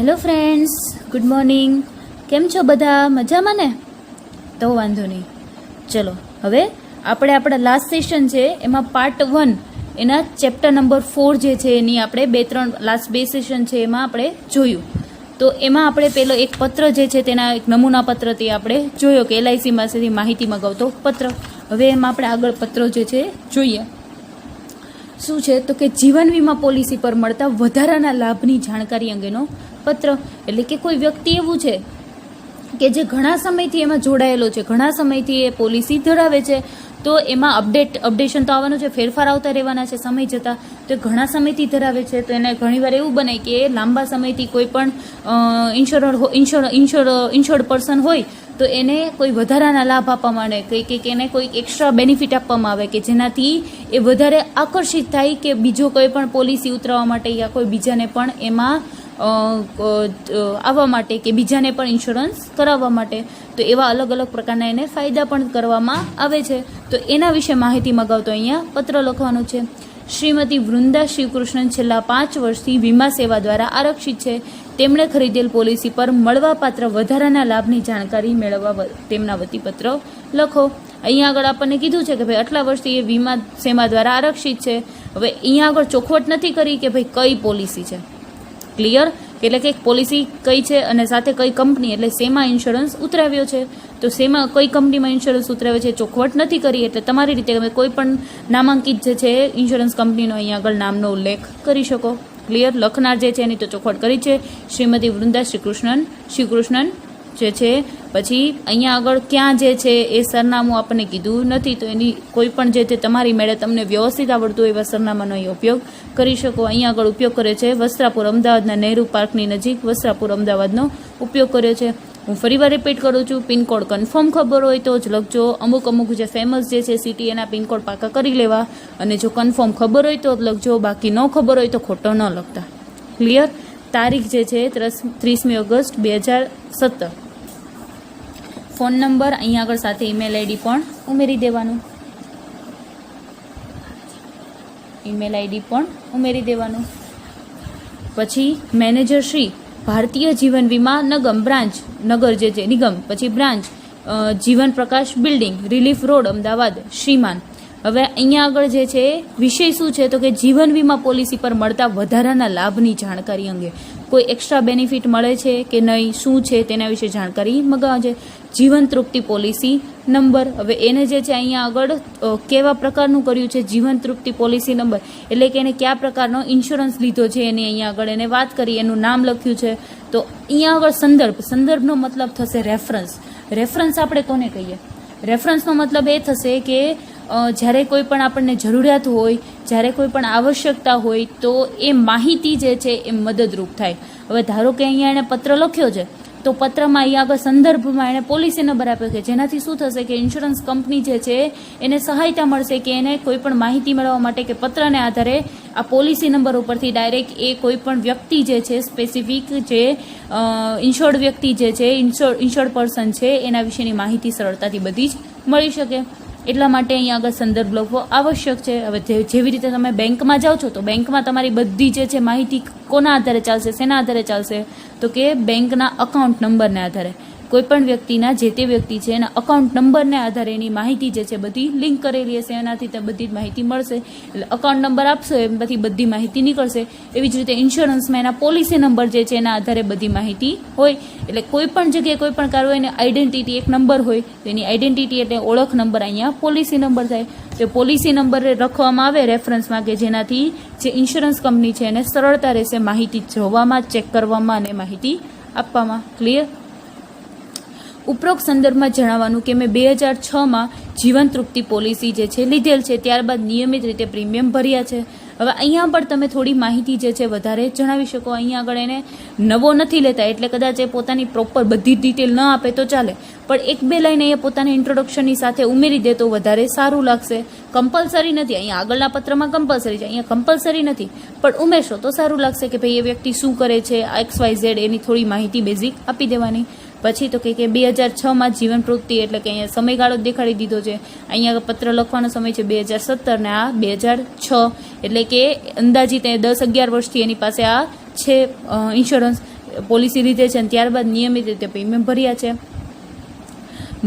Hello friends, good morning. કેમ છો બધા? મજામાં ને? તો વાંધો નહીં. ચલો હવે આપણે આપણા લાસ્ટ સેશન છે એમાં પાર્ટ 1 એના ચેપ્ટર નંબર 4 જે છે એની આપણે લાસ્ટ બે સેશન છે એમાં આપણે જોયું. તો એમાં આપણે પેલો એક પત્ર જે છે તેના એક નમૂના પત્રથી આપણે જોયો કે LIC પાસેથી માહિતી મગાવતો પત્ર. હવે એમાં આપણે આગળ પત્રો જે છે જોઈએ. શું છે તો કે જીવન વીમા પોલિસી પર મળતા વધારાના લાભની જાણકારી અંગેનો પત્ર. એટલે કે કોઈ વ્યક્તિ એવું છે કે જે ઘણા સમયથી એમાં જોડાયેલો છે, ઘણા સમયથી એ પોલિસી ધરાવે છે, તો એમાં અપડેશન તો આવવાનું છે, ફેરફાર આવતા રહેવાના છે સમય જતાં. તો ઘણા સમયથી ધરાવે છે તો એને ઘણીવાર એવું બને કે લાંબા સમયથી કોઈ પણ ઇન્શ્યોર્ડ પર્સન હોય તો એને કોઈ વધારાના લાભ આપવામાં આવે કે એને કોઈ એક્સ્ટ્રા બેનિફિટ આપવામાં આવે કે જેનાથી એ વધારે આકર્ષિત થાય કે બીજો કોઈ પણ પોલિસી ઉતરાવવા માટે યા કોઈ બીજાને પણ એમાં આવવા માટે કે બીજાને પણ ઇન્સ્યોરન્સ કરાવવા માટે. તો એવા અલગ અલગ પ્રકારના એને ફાયદા પણ કરવામાં આવે છે. તો એના વિશે માહિતી મગાવતો અહીંયા પત્ર લખવાનું છે. શ્રીમતી વૃંદા શિવકૃષ્ણન છેલ્લા 5 વર્ષથી વીમા સેવા દ્વારા આરક્ષિત છે. તેમણે ખરીદેલ પોલિસી પર મળવાપાત્ર વધારાના લાભની જાણકારી મેળવવા તેમના વતી પત્ર લખો. અહીંયા આગળ આપણને કીધું છે કે ભાઈ આટલા વર્ષથી એ વીમા સેવા દ્વારા આરક્ષિત છે. હવે અહીંયા આગળ ચોખવટ નથી કરી કે ભાઈ કઈ પોલિસી છે. ક્લિયર? એટલે કે પોલિસી કઈ છે અને સાથે કઈ કંપની, એટલે શેમાં ઇન્સ્યોરન્સ ઉતરાવ્યો છે. તો શેમાં કઈ કંપનીમાં ઇન્સ્યોરન્સ ઉતરાવ્યો છે ચોખવટ નથી કરી. એટલે તમારી રીતે તમે કોઈ પણ નામાંકિત જે છે ઇન્સ્યોરન્સ કંપનીનો અહીંયા આગળ નામનો ઉલ્લેખ કરી શકો. ક્લિયર? લખનાર જે છે એની તો ચોખવટ કરી છે, શ્રીમતી વૃંદા શિવકૃષ્ણન જે છે. પછી અહીંયા આગળ ક્યાં જે છે એ સરનામું આપણને કીધું નથી, તો એની કોઈ પણ જે તે તમારી મેળે તમને વ્યવસ્થિત આવડતું હોય એવા સરનામાનો અહીં ઉપયોગ કરી શકો. અહીંયા આગળ ઉપયોગ કર્યો છે વસ્ત્રાપુર અમદાવાદના નહેરુ પાર્કની નજીક વસ્ત્રાપુર અમદાવાદનો ઉપયોગ કર્યો છે. હું ફરીવાર રિપીટ કરું છું, પિનકોડ કન્ફર્મ ખબર હોય તો જ લખજો. અમુક જે ફેમસ જે છે સિટી એના પિનકોડ પાકા કરી લેવા, અને જો કન્ફર્મ ખબર હોય તો જ લખજો, બાકી ન ખબર હોય તો ખોટો ન લખતા. ક્લિયર? તારીખ જે છે 30મી ઓગસ્ટ 2017. ફોન નંબર અહીંયા આગળ સાથે ઈમેલ આઈડી પણ ઉમેરી દેવાનું. પછી મેનેજર શ્રી ભારતીય જીવન વીમા નગર જે છે નિગમ, પછી બ્રાન્ચ જીવન પ્રકાશ બિલ્ડિંગ, રિલીફ રોડ, અમદાવાદ, શ્રીમાન. હવે અહીંયા આગળ જે છે વિષય શું છે તો કે જીવન વીમા પોલિસી પર મળતા વધારાના લાભની જાણકારી અંગે કોઈ એક્સ્ટ્રા બેનિફિટ મળે છે કે નહીં, શું છે તેના વિશે જાણકારી મગાવજે. જીવન તૃપ્તિ પોલિસી નંબર. હવે એને જે છે અહીંયા આગળ કેવા પ્રકારનું કર્યું છે જીવન તૃપ્તિ પોલિસી નંબર, એટલે કે એને કયા પ્રકારનો ઇન્સ્યોરન્સ લીધો છે એની અહીંયા આગળ એને વાત કરી, એનું નામ લખ્યું છે. તો અહીંયા આગળ સંદર્ભનો મતલબ થશે રેફરન્સ આપણે કોને કહીએ? રેફરન્સનો મતલબ એ થશે કે જ્યારે કોઈ પણ આપણને જરૂરિયાત હોય, જ્યારે કોઈ પણ આવશ્યકતા હોય તો એ માહિતી જે છે એ મદદરૂપ થાય. હવે ધારો કે અહીંયા એણે પત્ર લખ્યો છે તો પત્રમાં અહીંયા આગળ સંદર્ભમાં એણે પોલિસી નંબર આપ્યો છે, જેનાથી શું થશે કે ઇન્સ્યોરન્સ કંપની જે છે એને સહાયતા મળશે કે એને કોઈ પણ માહિતી મેળવવા માટે કે પત્રને આધારે આ પોલિસી નંબર ઉપરથી ડાયરેક્ટ એ કોઈ પણ વ્યક્તિ જે છે સ્પેસિફિક જે ઇન્શ્યોર્ડ વ્યક્તિ જે છે ઇન્શ્યોર્ડ પર્સન છે એના વિશેની માહિતી સરળતાથી બધી જ મળી શકે. એટલા માટે અહીંયા આગળ સંદર્ભ લખવો આવશ્યક છે. હવે જેવી રીતે તમે બેંકમાં જાઓ છો તો બેંકમાં તમારી બધી જે છે માહિતી કોના આધારે ચાલશે, શેના આધારે ચાલશે તો કે બેંકના અકાઉન્ટ નંબરને આધારે. કોઈ પણ વ્યક્તિના જે તે વ્યક્તિ છે એના અકાઉન્ટ નંબરને આધારે એની માહિતી જે છે બધી લિંક કરેલી હશે, એનાથી તે બધી જ માહિતી મળશે. એટલે અકાઉન્ટ નંબર આપશો એમાંથી બધી માહિતી નીકળશે. એવી જ રીતે ઇન્સ્યોરન્સમાં એના પોલિસી નંબર જે છે એના આધારે બધી માહિતી હોય. એટલે કોઈ પણ જગ્યાએ કોઈ પણ કાર હોય એને આઈડેન્ટિટી એક નંબર હોય, તો એની આઈડેન્ટિટી એટલે ઓળખ નંબર અહીંયા પોલિસી નંબર થાય. તો પોલિસી નંબર રાખવામાં આવે રેફરન્સમાં કે જેનાથી જે ઇન્સ્યોરન્સ કંપની છે એને સરળતા રહેશે માહિતી જોવામાં, ચેક કરવામાં અને માહિતી આપવામાં. ક્લિયર? ઉપરોક્ત સંદર્ભમાં જણાવવાનું કે મેં 2006માં જીવન તૃપ્તિ પોલિસી જે છે લીધેલ છે, ત્યારબાદ નિયમિત રીતે પ્રીમિયમ ભર્યા છે. હવે અહીંયા પણ તમે થોડી માહિતી જે છે વધારે જણાવી શકો. અહીંયા આગળ એને નવો નથી લેતા એટલે કદાચ એ પોતાની પ્રોપર બધી જ ડિટેલ ન આપે તો ચાલે, પણ 1-2 લાઈન એ પોતાની ઇન્ટ્રોડક્શનની સાથે ઉમેરી દે તો વધારે સારું લાગશે. કમ્પલસરી નથી, અહીંયા આગળના પત્રમાં કમ્પલસરી છે, અહીંયા કમ્પલસરી નથી, પણ ઉમેરશો તો સારું લાગશે કે ભાઈ એ વ્યક્તિ શું કરે છે, XYZ એની થોડી માહિતી બેઝિક આપી દેવાની. પછી તો કે 2006માં જીવન પ્રવૃત્તિ એટલે કે અહીંયા સમયગાળો દેખાડી દીધો છે. અહીંયા પત્ર લખવાનો સમય છે 2017 ને આ 2006, એટલે કે અંદાજિત 10-11 વર્ષથી એની પાસે આ છે ઇન્સ્યોરન્સ. પોલિસી લીધે છે અને ત્યારબાદ નિયમિત રીતે પ્રીમિયમ ભર્યા છે.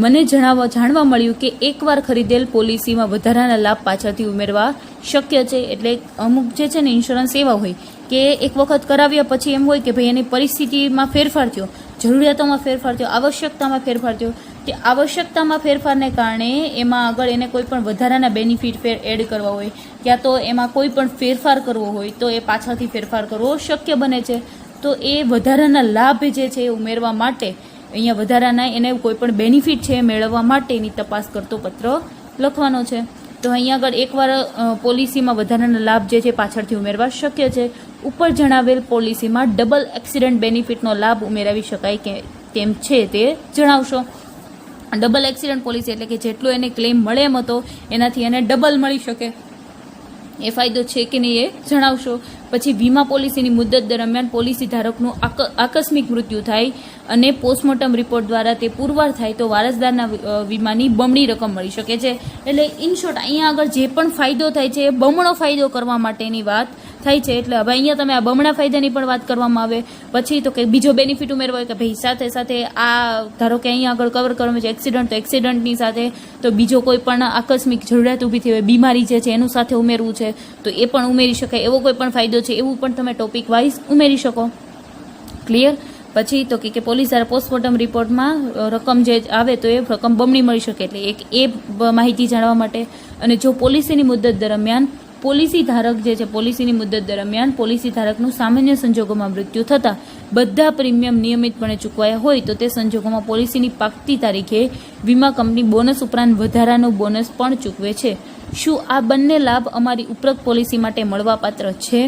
મને જાણવા મળ્યું કે એકવાર ખરીદેલ પોલિસીમાં વધારાના લાભ પાછળથી ઉમેરવા શક્ય છે. એટલે અમુક જે છે ને ઇન્સ્યોરન્સ એવા હોય કે એક વખત કરાવ્યા પછી એમ હોય કે ભાઈ એની પરિસ્થિતિમાં ફેરફાર થયો, જરૂરિયાતોમાં ફેરફાર થયો, આવશ્યકતામાં ફેરફાર થયો. તે આવશ્યકતામાં ફેરફારને કારણે એમાં આગળ એને કોઈ પણ વધારાના બેનિફિટ એડ કરવા હોય ક્યાં તો એમાં કોઈ પણ ફેરફાર કરવો હોય તો એ પાછળથી ફેરફાર કરવો શક્ય બને છે. તો એ વધારાના લાભ જે છે એ ઉમેરવા માટે અહીંયા વધારાના એને કોઈ પણ બેનિફિટ છે મેળવવા માટેની તપાસ કરતો પત્ર લખવાનો છે. તો અહીંયા આગળ એકવાર પોલિસીમાં વધારાના લાભ જે છે પાછળથી ઉમેરવા શક્ય છે. ઉપર જણાવેલ પોલિસીમાં ડબલ એક્સિડન્ટ બેનિફિટનો લાભ ઉમેરાવી શકાય કે તેમ છે તે જણાવશો. ડબલ એક્સિડન્ટ પોલિસી એટલે કે જેટલો એને ક્લેમ મળે એમ હતો એનાથી એને ડબલ મળી શકે એ ફાયદો છે કે નહીં એ જણાવશો. પછી વીમા પોલિસીની મુદત દરમિયાન પોલિસી ધારકનું આકસ્મિક મૃત્યુ થાય અને પોસ્ટમોર્ટમ રિપોર્ટ દ્વારા તે પુરવાર થાય તો વારસદારના વીમાની બમણી રકમ મળી શકે છે. એટલે ઇન શોર્ટ અહીંયા આગળ જે પણ ફાયદો થાય છે એ બમણો ફાયદો કરવા માટેની વાત થાય છે. એટલે હવે અહીંયા તમે આ બમણા ફાયદાની પણ વાત કરવામાં આવે પછી તો કે બીજો બેનિફિટ ઉમેરવો હોય કે ભાઈ સાથે સાથે આ ધારો કે અહીંયા આગળ કવર કરવામાં છે એક્સિડન્ટ, તો એક્સિડન્ટની સાથે તો બીજો કોઈ પણ આકસ્મિક જરૂરિયાત ઊભી થઈ હોય, બીમારી જે છે એનું સાથે ઉમેરવું છે તો એ પણ ઉમેરી શકાય. એવો કોઈ પણ ફાયદો છે એવું પણ તમે ટોપિક વાઇઝ ઉમેરી શકો. ક્લિયર. પછી તો કે પોલીસ દ્વારા પોસ્ટમોર્ટમ રિપોર્ટમાં રકમ જે આવે તો એ રકમ બમણી મળી શકે. એટલે એક એ માહિતી જાણવા માટે. અને જો પોલિસીની મુદત દરમિયાન પોલિસી ધારક જે છે પોલિસીની મુદત દરમિયાન પોલિસી ધારકનું સામાન્ય સંજોગોમાં મૃત્યુ થતાં બધા પ્રીમિયમ નિયમિતપણે ચૂકવાયા હોય તો તે સંજોગોમાં પોલિસીની પાકતી તારીખે વીમા કંપની બોનસ ઉપરાંત વધારાનો બોનસ પણ ચૂકવે છે. શું આ બંને લાભ અમારી ઉપરોક્ત પોલિસી માટે મળવાપાત્ર છે?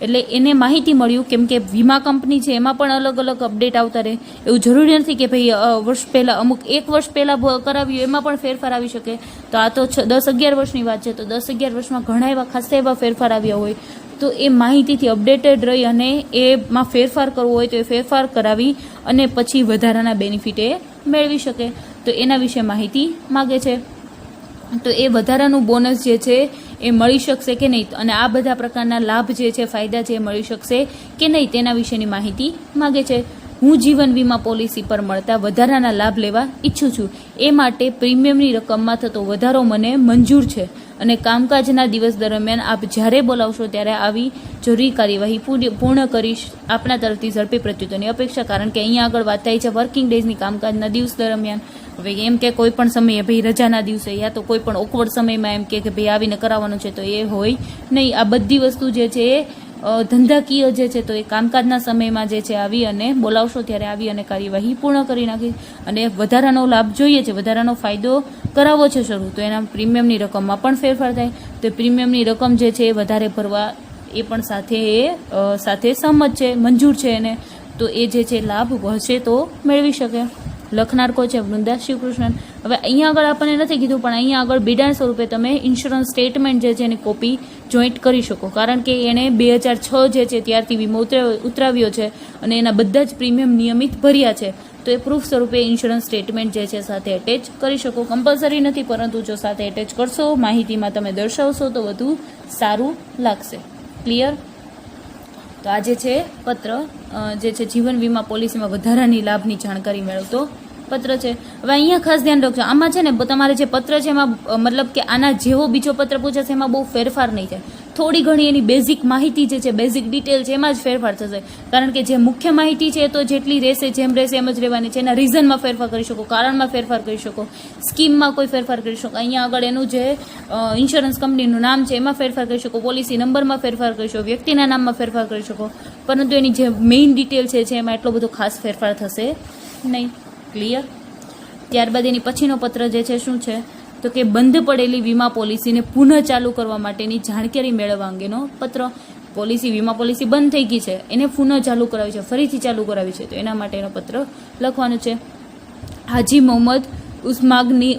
એટલે એને માહિતી મળ્યું કેમ કે વીમા કંપની છે એમાં પણ અલગ અલગ અપડેટ આવતા રહે. એવું જરૂરી નથી કે ભાઈ વર્ષ પહેલાં અમુક એક વર્ષ પહેલાં કરાવ્યું એમાં પણ ફેરફાર આવી શકે. તો આ તો 10-11 વર્ષની વાત છે તો 10-11 વર્ષમાં ઘણા એવા ખાસ એવા ફેરફાર આવ્યા હોય તો એ માહિતીથી અપડેટેડ રહી અને એમાં ફેરફાર કરવો હોય તો એ ફેરફાર કરાવી અને પછી વધારાના બેનિફિટ એ મેળવી શકે. તો એના વિશે માહિતી માગે છે. તો એ વધારાનું બોનસ જે છે એ મળી શકશે કે નહીં અને આ બધા પ્રકારના લાભ જે છે ફાયદા છે એ મળી શકશે કે નહીં તેના વિશેની માહિતી માગે છે. હું જીવન વીમા પોલિસી પર મળતા વધારાના લાભ લેવા ઈચ્છું છું. એ માટે પ્રીમિયમની રકમમાં થતો વધારો મને મંજૂર છે અને કામકાજના દિવસ દરમિયાન આપ જ્યારે બોલાવશો ત્યારે આવી જરૂરી કાર્યવાહી પૂર્ણ કરીશ. આપના તરફથી ઝડપી પ્રત્યુત્તરની અપેક્ષા. કારણ કે અહીંયા આગળ વાત થાય છે વર્કિંગ ડેઝની કામકાજના દિવસ દરમિયાન. હવે એમ કે કોઈ પણ સમયે ભાઈ રજાના દિવસે યા તો કોઈ પણ ઓકવર્ડ સમયમાં એમ કે ભાઈ આવીને કરાવવાનું છે તો એ હોય નહીં. આ બધી વસ્તુ જે છે એ ધંધાકીય જે છે તો એ કામકાજના સમયમાં જે છે આવી અને બોલાવશો ત્યારે આવી અને કાર્યવાહી પૂર્ણ કરી નાખી. અને વધારાનો લાભ જોઈએ છે, વધારાનો ફાયદો કરાવવો છે શરૂ તો એના પ્રીમિયમની રકમમાં પણ ફેરફાર થાય. તો પ્રીમિયમની રકમ જે છે એ વધારે ભરવા એ પણ સાથે સહમત છે, મંજૂર છે એને. તો એ જે છે લાભ હશે તો મેળવી શકે. લખનાર કોઈ છે વૃંદા શિવકૃષ્ણન. હવે અહીંયા આગળ આપણને નથી કીધું પણ અહીંયા આગળ બિડાણ સ્વરૂપે તમે ઇન્સ્યોરન્સ સ્ટેટમેન્ટ જે છે એની કોપી જોઈન્ટ કરી શકો. કારણ કે એણે 2006 જે છે ત્યારથી વીમો ઉતરાવ્યો છે અને એના બધા જ પ્રીમિયમ નિયમિત ભર્યા છે. તો એ પ્રૂફ સ્વરૂપે ઇન્સ્યોરન્સ સ્ટેટમેન્ટ જે છે સાથે એટેચ કરી શકો. કમ્પલસરી નથી પરંતુ જો સાથે એટેચ કરશો માહિતીમાં તમે દર્શાવશો તો વધુ સારું લાગશે. ક્લિયર. તો આ જે છે પત્ર જે છે જીવન વીમા પોલિસીમાં વધારાની લાભની જાણકારી મેળવતો પત્ર છે. હવે અહીંયા ખાસ ધ્યાન રાખજો આમાં છે ને તમારે જે પત્ર છે એમાં મતલબ કે આના જેવો બીજો પત્ર પૂછાશે એમાં બહુ ફેરફાર નહીં થાય. થોડી ઘણી એની બેઝિક માહિતી જે છે બેઝિક ડિટેલ છે એમાં જ ફેરફાર થશે. કારણ કે જે મુખ્ય માહિતી છે તો જેટલી રહેશે જેમ રહેશે એમ જ રહેવાની છે. એના રીઝનમાં ફેરફાર કરી શકો, કારણમાં ફેરફાર કરી શકો, સ્કીમમાં કોઈ ફેરફાર કરી શકો. અહીંયા આગળ એનું જે ઇન્સ્યોરન્સ કંપનીનું નામ છે એમાં ફેરફાર કરી શકો, પોલિસી નંબરમાં ફેરફાર કરી શકો, વ્યક્તિના નામમાં ફેરફાર કરી શકો. પરંતુ એની જે મેઇન ડિટેલ છે એમાં એટલો બધો ખાસ ફેરફાર થશે નહીં. ક્લિયર. ત્યારબાદ એની પછીનો પત્ર જે છે શું છે તો કે બંધ પડેલી વીમા પોલિસીને પુનઃ ચાલુ કરવા માટેની જાણકારી મેળવવા અંગેનો પત્ર. વીમા પોલિસી બંધ થઈ ગઈ છે એને પુનઃ ચાલુ કરાવી છે, ફરીથી ચાલુ કરાવી છે તો એના માટેનો પત્ર લખવાનો છે. હાજી મોહમ્મદ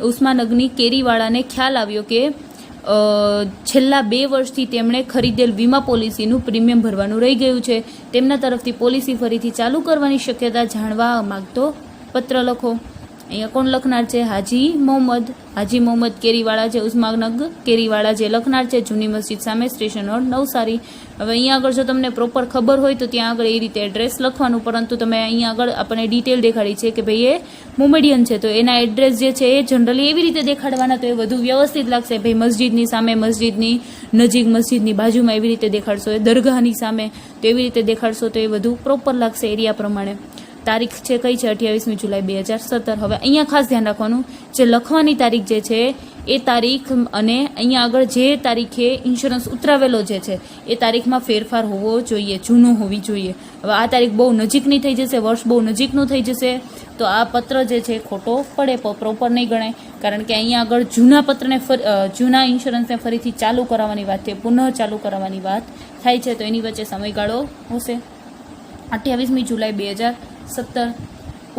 ઉસ્માનગની કેરીવાળાને ખ્યાલ આવ્યો કે છેલ્લા 2 વર્ષથી તેમણે ખરીદેલ વીમા પોલિસીનું પ્રીમિયમ ભરવાનું રહી ગયું છે. તેમના તરફથી પોલિસી ફરીથી ચાલુ કરવાની શક્યતા જાણવા માંગતો પત્ર લખો. અહીંયા કોણ લખનાર છે? હાજી મોહમ્મદ કેરીવાળા જે ઉસ્માનગ કેરીવાળા જે લખનાર છે, જૂની મસ્જિદ સામે, સ્ટેશન રોડ, નવસારી. હવે અહીંયા આગળ જો તમને પ્રોપર ખબર હોય તો ત્યાં આગળ એ રીતે એડ્રેસ લખવાનું, પરંતુ તમે અહીંયા આગળ આપણને ડિટેલ દેખાડી છે કે ભાઈ એ મોમેડિયન છે, તો એના એડ્રેસ જે છે એ જનરલી એવી રીતે દેખાડવાના, તો એ વધુ વ્યવસ્થિત લાગશે. ભાઈ મસ્જિદની સામે, મસ્જિદની નજીક, મસ્જિદની બાજુમાં એવી રીતે દેખાડશો, એ દરગાહની સામે તો એવી રીતે દેખાડશો તો એ વધુ પ્રોપર લાગશે એરિયા પ્રમાણે. તારીખ છે કઈ છે? 28મી જુલાઈ 2017. હવે અહીંયા ખાસ ધ્યાન રાખવાનું, જે લખવાની તારીખ જે છે એ તારીખ અને અહીંયા આગળ જે તારીખે ઇન્સ્યોરન્સ ઉતરાવેલો જે છે એ તારીખમાં ફેરફાર હોવો જોઈએ, જૂનો હોવી જોઈએ. હવે આ તારીખ બહુ નજીકની થઈ જશે, વર્ષ બહુ નજીકનું થઈ જશે તો આ પત્ર જે છે ખોટો પડે, પ્રોપર નહીં ગણાય. કારણ કે અહીંયા આગળ જૂના પત્રને જૂના ઇન્સ્યોરન્સને ફરીથી ચાલુ કરાવવાની વાત છે, પુનઃ ચાલુ કરાવવાની વાત થાય છે, તો એની વચ્ચે સમયગાળો હશે. 28મી જુલાઈ 2017.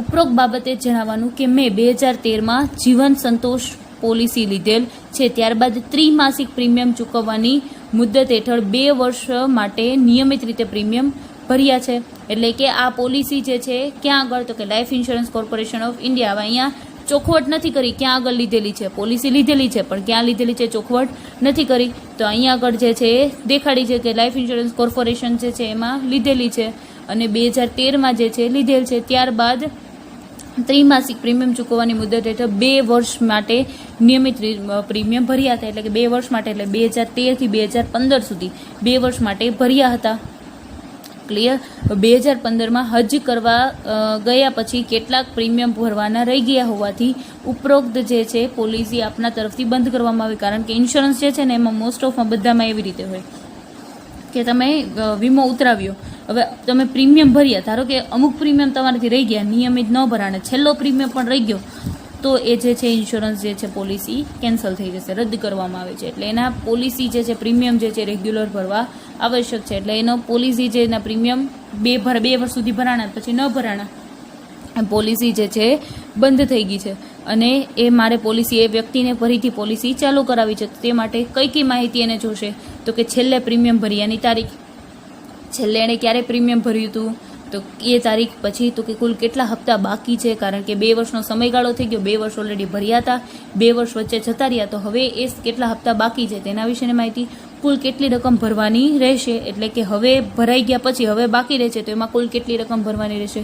ઉપરોક્ત બાબતે જણાવવાનું કે મેં 2013માં જીવન સંતોષ પોલિસી લીધેલ છે, ત્યારબાદ ત્રિમાસિક પ્રીમિયમ ચૂકવવાની મુદત હેઠળ 2 વર્ષ માટે નિયમિત રીતે પ્રીમિયમ ભર્યા છે. એટલે કે આ પોલિસી જે છે ક્યાં આગળ? તો કે life insurance corporation of India. હવે અહીંયા ચોખવટ નથી કરી ક્યાં આગળ લીધેલી છે, પોલિસી લીધેલી છે પણ ક્યાં લીધેલી છે ચોખવટ નથી કરી, તો અહીંયા આગળ જે છે એ દેખાડી છે કે લાઈફ ઇન્સ્યોરન્સ કોર્પોરેશન જે છે એમાં લીધેલી છે અને 2013માં જે છે લીધેલ છે. ત્યારબાદ ત્રિમાસિક પ્રીમિયમ ચૂકવવાની મુદત હેઠળ 2 વર્ષ માટે નિયમિત પ્રીમિયમ ભર્યા હતા. એટલે કે 2 વર્ષ માટે, એટલે 2013થી 2015 સુધી 2 વર્ષ માટે ભર્યા હતા. ક્લિયર? 2015માં હજ કરવા ગયા પછી કેટલાક પ્રીમિયમ ભરવાના રહી ગયા હોવાથી ઉપરોક્ત જે છે પોલિસી આપના તરફથી બંધ કરવામાં આવી. કારણ કે ઇન્સ્યોરન્સ જે છે ને એમાં મોસ્ટ ઓફમાં બધામાં એવી રીતે હોય કે તમે વીમો ઉતરાવ્યો, હવે તમે પ્રીમિયમ ભર્યા, ધારો કે અમુક પ્રીમિયમ તમારાથી રહી ગયા, નિયમિત ન ભરાણે, છેલ્લો પ્રીમિયમ પણ રહી ગયો, તો એ જે છે ઇન્સ્યોરન્સ જે છે પોલિસી કેન્સલ થઈ જશે, રદ કરવામાં આવે છે. એટલે એના પોલિસી જે છે પ્રીમિયમ જે છે રેગ્યુલર ભરવા આવશ્યક છે. એટલે એનો પોલિસી જે એના પ્રીમિયમ 2 વર્ષ સુધી ભરાણા પછી ન ભરાણા, પોલિસી જે છે બંધ થઈ ગઈ છે અને એ મારે પોલિસી એ વ્યક્તિને ફરીથી પોલિસી ચાલુ કરાવી છે. તે માટે કઈ માહિતી એને જોશે? તો કે છેલ્લે પ્રીમિયમ ભર્યાની તારીખ, છેલ્લે એણે ક્યારે પ્રીમિયમ ભર્યું હતું તો એ તારીખ, પછી તો કે કુલ કેટલા હપ્તા બાકી છે, કારણ કે 2 વર્ષનો સમયગાળો થઈ ગયો, 2 વર્ષ ઓલરેડી ભર્યા હતા, 2 વર્ષ વચ્ચે જતા રહ્યા, તો હવે એ કેટલા હપ્તા બાકી છે તેના વિશેની માહિતી, કુલ કેટલી રકમ ભરવાની રહેશે, એટલે કે હવે ભરાઈ ગયા પછી હવે બાકી રહે છે તો એમાં કુલ કેટલી રકમ ભરવાની રહેશે,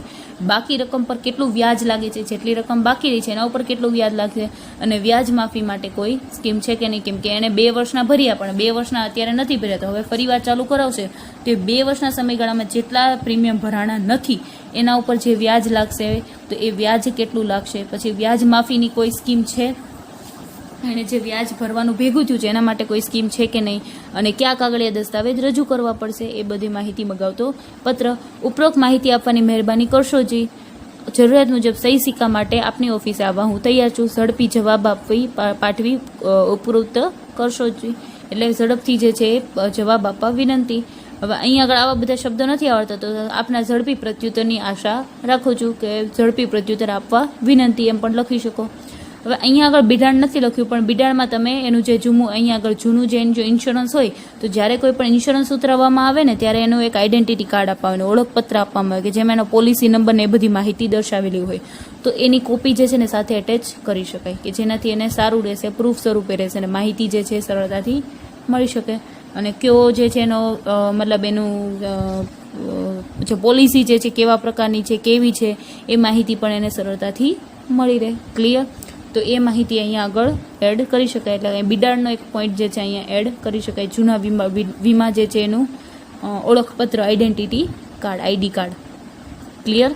બાકી રકમ પર કેટલું વ્યાજ લાગે છે, જેટલી રકમ બાકી રહી છે એના ઉપર કેટલું વ્યાજ લાગશે, અને વ્યાજ માફી માટે કોઈ સ્કીમ છે કે નહીં, કેમ કે એણે 2 વર્ષના ભર્યા પણ 2 વર્ષના અત્યારે નથી ભર્યા, તો હવે ફરીવાર ચાલુ કરાવશે તો 2 વર્ષના સમયગાળામાં જેટલા પ્રીમિયમ ભરાણા નથી એના ઉપર જે વ્યાજ લાગશે તો એ વ્યાજ કેટલું લાગશે, પછી વ્યાજ માફીની કોઈ સ્કીમ છે, એને જે વ્યાજ ભરવાનું ભેગું થયું છે એના માટે કોઈ સ્કીમ છે કે નહીં, અને કયા કાગળિયા દસ્તાવેજ રજૂ કરવા પડશે, એ બધી માહિતી મગાવતો પત્ર. ઉપરોક્ત માહિતી આપવાની મહેરબાની કરશો જી. જરૂરિયાત મુજબ સહી સિક્કા માટે આપની ઓફિસે આવવા હું તૈયાર છું. ઝડપી જવાબ પાઠવી ઉપરોક્ત કરશો જી. એટલે ઝડપથી જે છે જવાબ આપવા વિનંતી. હવે અહીં આગળ આવા બધા શબ્દો નથી આવડતા તો આપના ઝડપી પ્રત્યુત્તરની આશા રાખું છું કે ઝડપી પ્રત્યુત્તર આપવા વિનંતી એમ પણ લખી શકો. હવે અહીંયા આગળ બિડાણ નથી લખ્યું, પણ બિડાણમાં તમે એનું જે અહીંયા આગળ જૂનું જે ઇન્સ્યોરન્સ હોય તો જ્યારે કોઈ પણ ઇન્સ્યોરન્સ ઉતરાવવામાં આવે ને ત્યારે એનું એક આઈડેન્ટિટી કાર્ડ આપવાનું, ઓળખપત્ર આપવામાં આવે કે જેમાં એનો પોલિસી નંબર ને એ બધી માહિતી દર્શાવેલી હોય, તો એની કોપી જે છે ને સાથે એટેચ કરી શકાય કે જેનાથી એને સારું રહેશે, પ્રૂફ સ્વરૂપે રહેશે અને માહિતી જે છે સરળતાથી મળી શકે. અને કયો જે છે એનો મતલબ એનું જે પોલિસી જે છે કેવા પ્રકારની છે, કેવી છે, એ માહિતી પણ એને સરળતાથી મળી રહે. ક્લિયર? તો એ માહિતી અહીંયા આગળ એડ કરી શકાય. એટલે બિડાણનો એક પોઈન્ટ જે છે અહીંયા એડ કરી શકાય. જૂના વીમા જે છે એનું ઓળખપત્ર, identity card, ID card. Clear?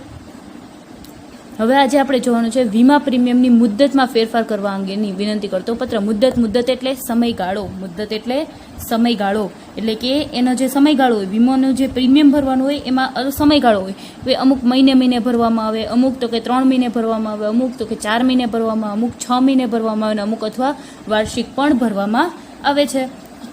હવે આજે આપણે જોવાનું છે વીમા પ્રીમિયમની મુદ્દતમાં ફેરફાર કરવા અંગેની વિનંતી કરતો પત્ર. મુદ્દત એટલે સમયગાળો, મુદ્દત એટલે સમયગાળો, એટલે કે એનો જે સમયગાળો હોય, વીમાનું જે પ્રીમિયમ ભરવાનું હોય એમાં સમયગાળો હોય. હવે અમુક મહિને ભરવામાં આવે, અમુક તો કે 3 મહિને ભરવામાં આવે, અમુક તો કે 4 મહિને ભરવામાં આવે, અમુક 6 મહિને ભરવામાં આવે અને અમુક અથવા વાર્ષિક પણ ભરવામાં આવે છે.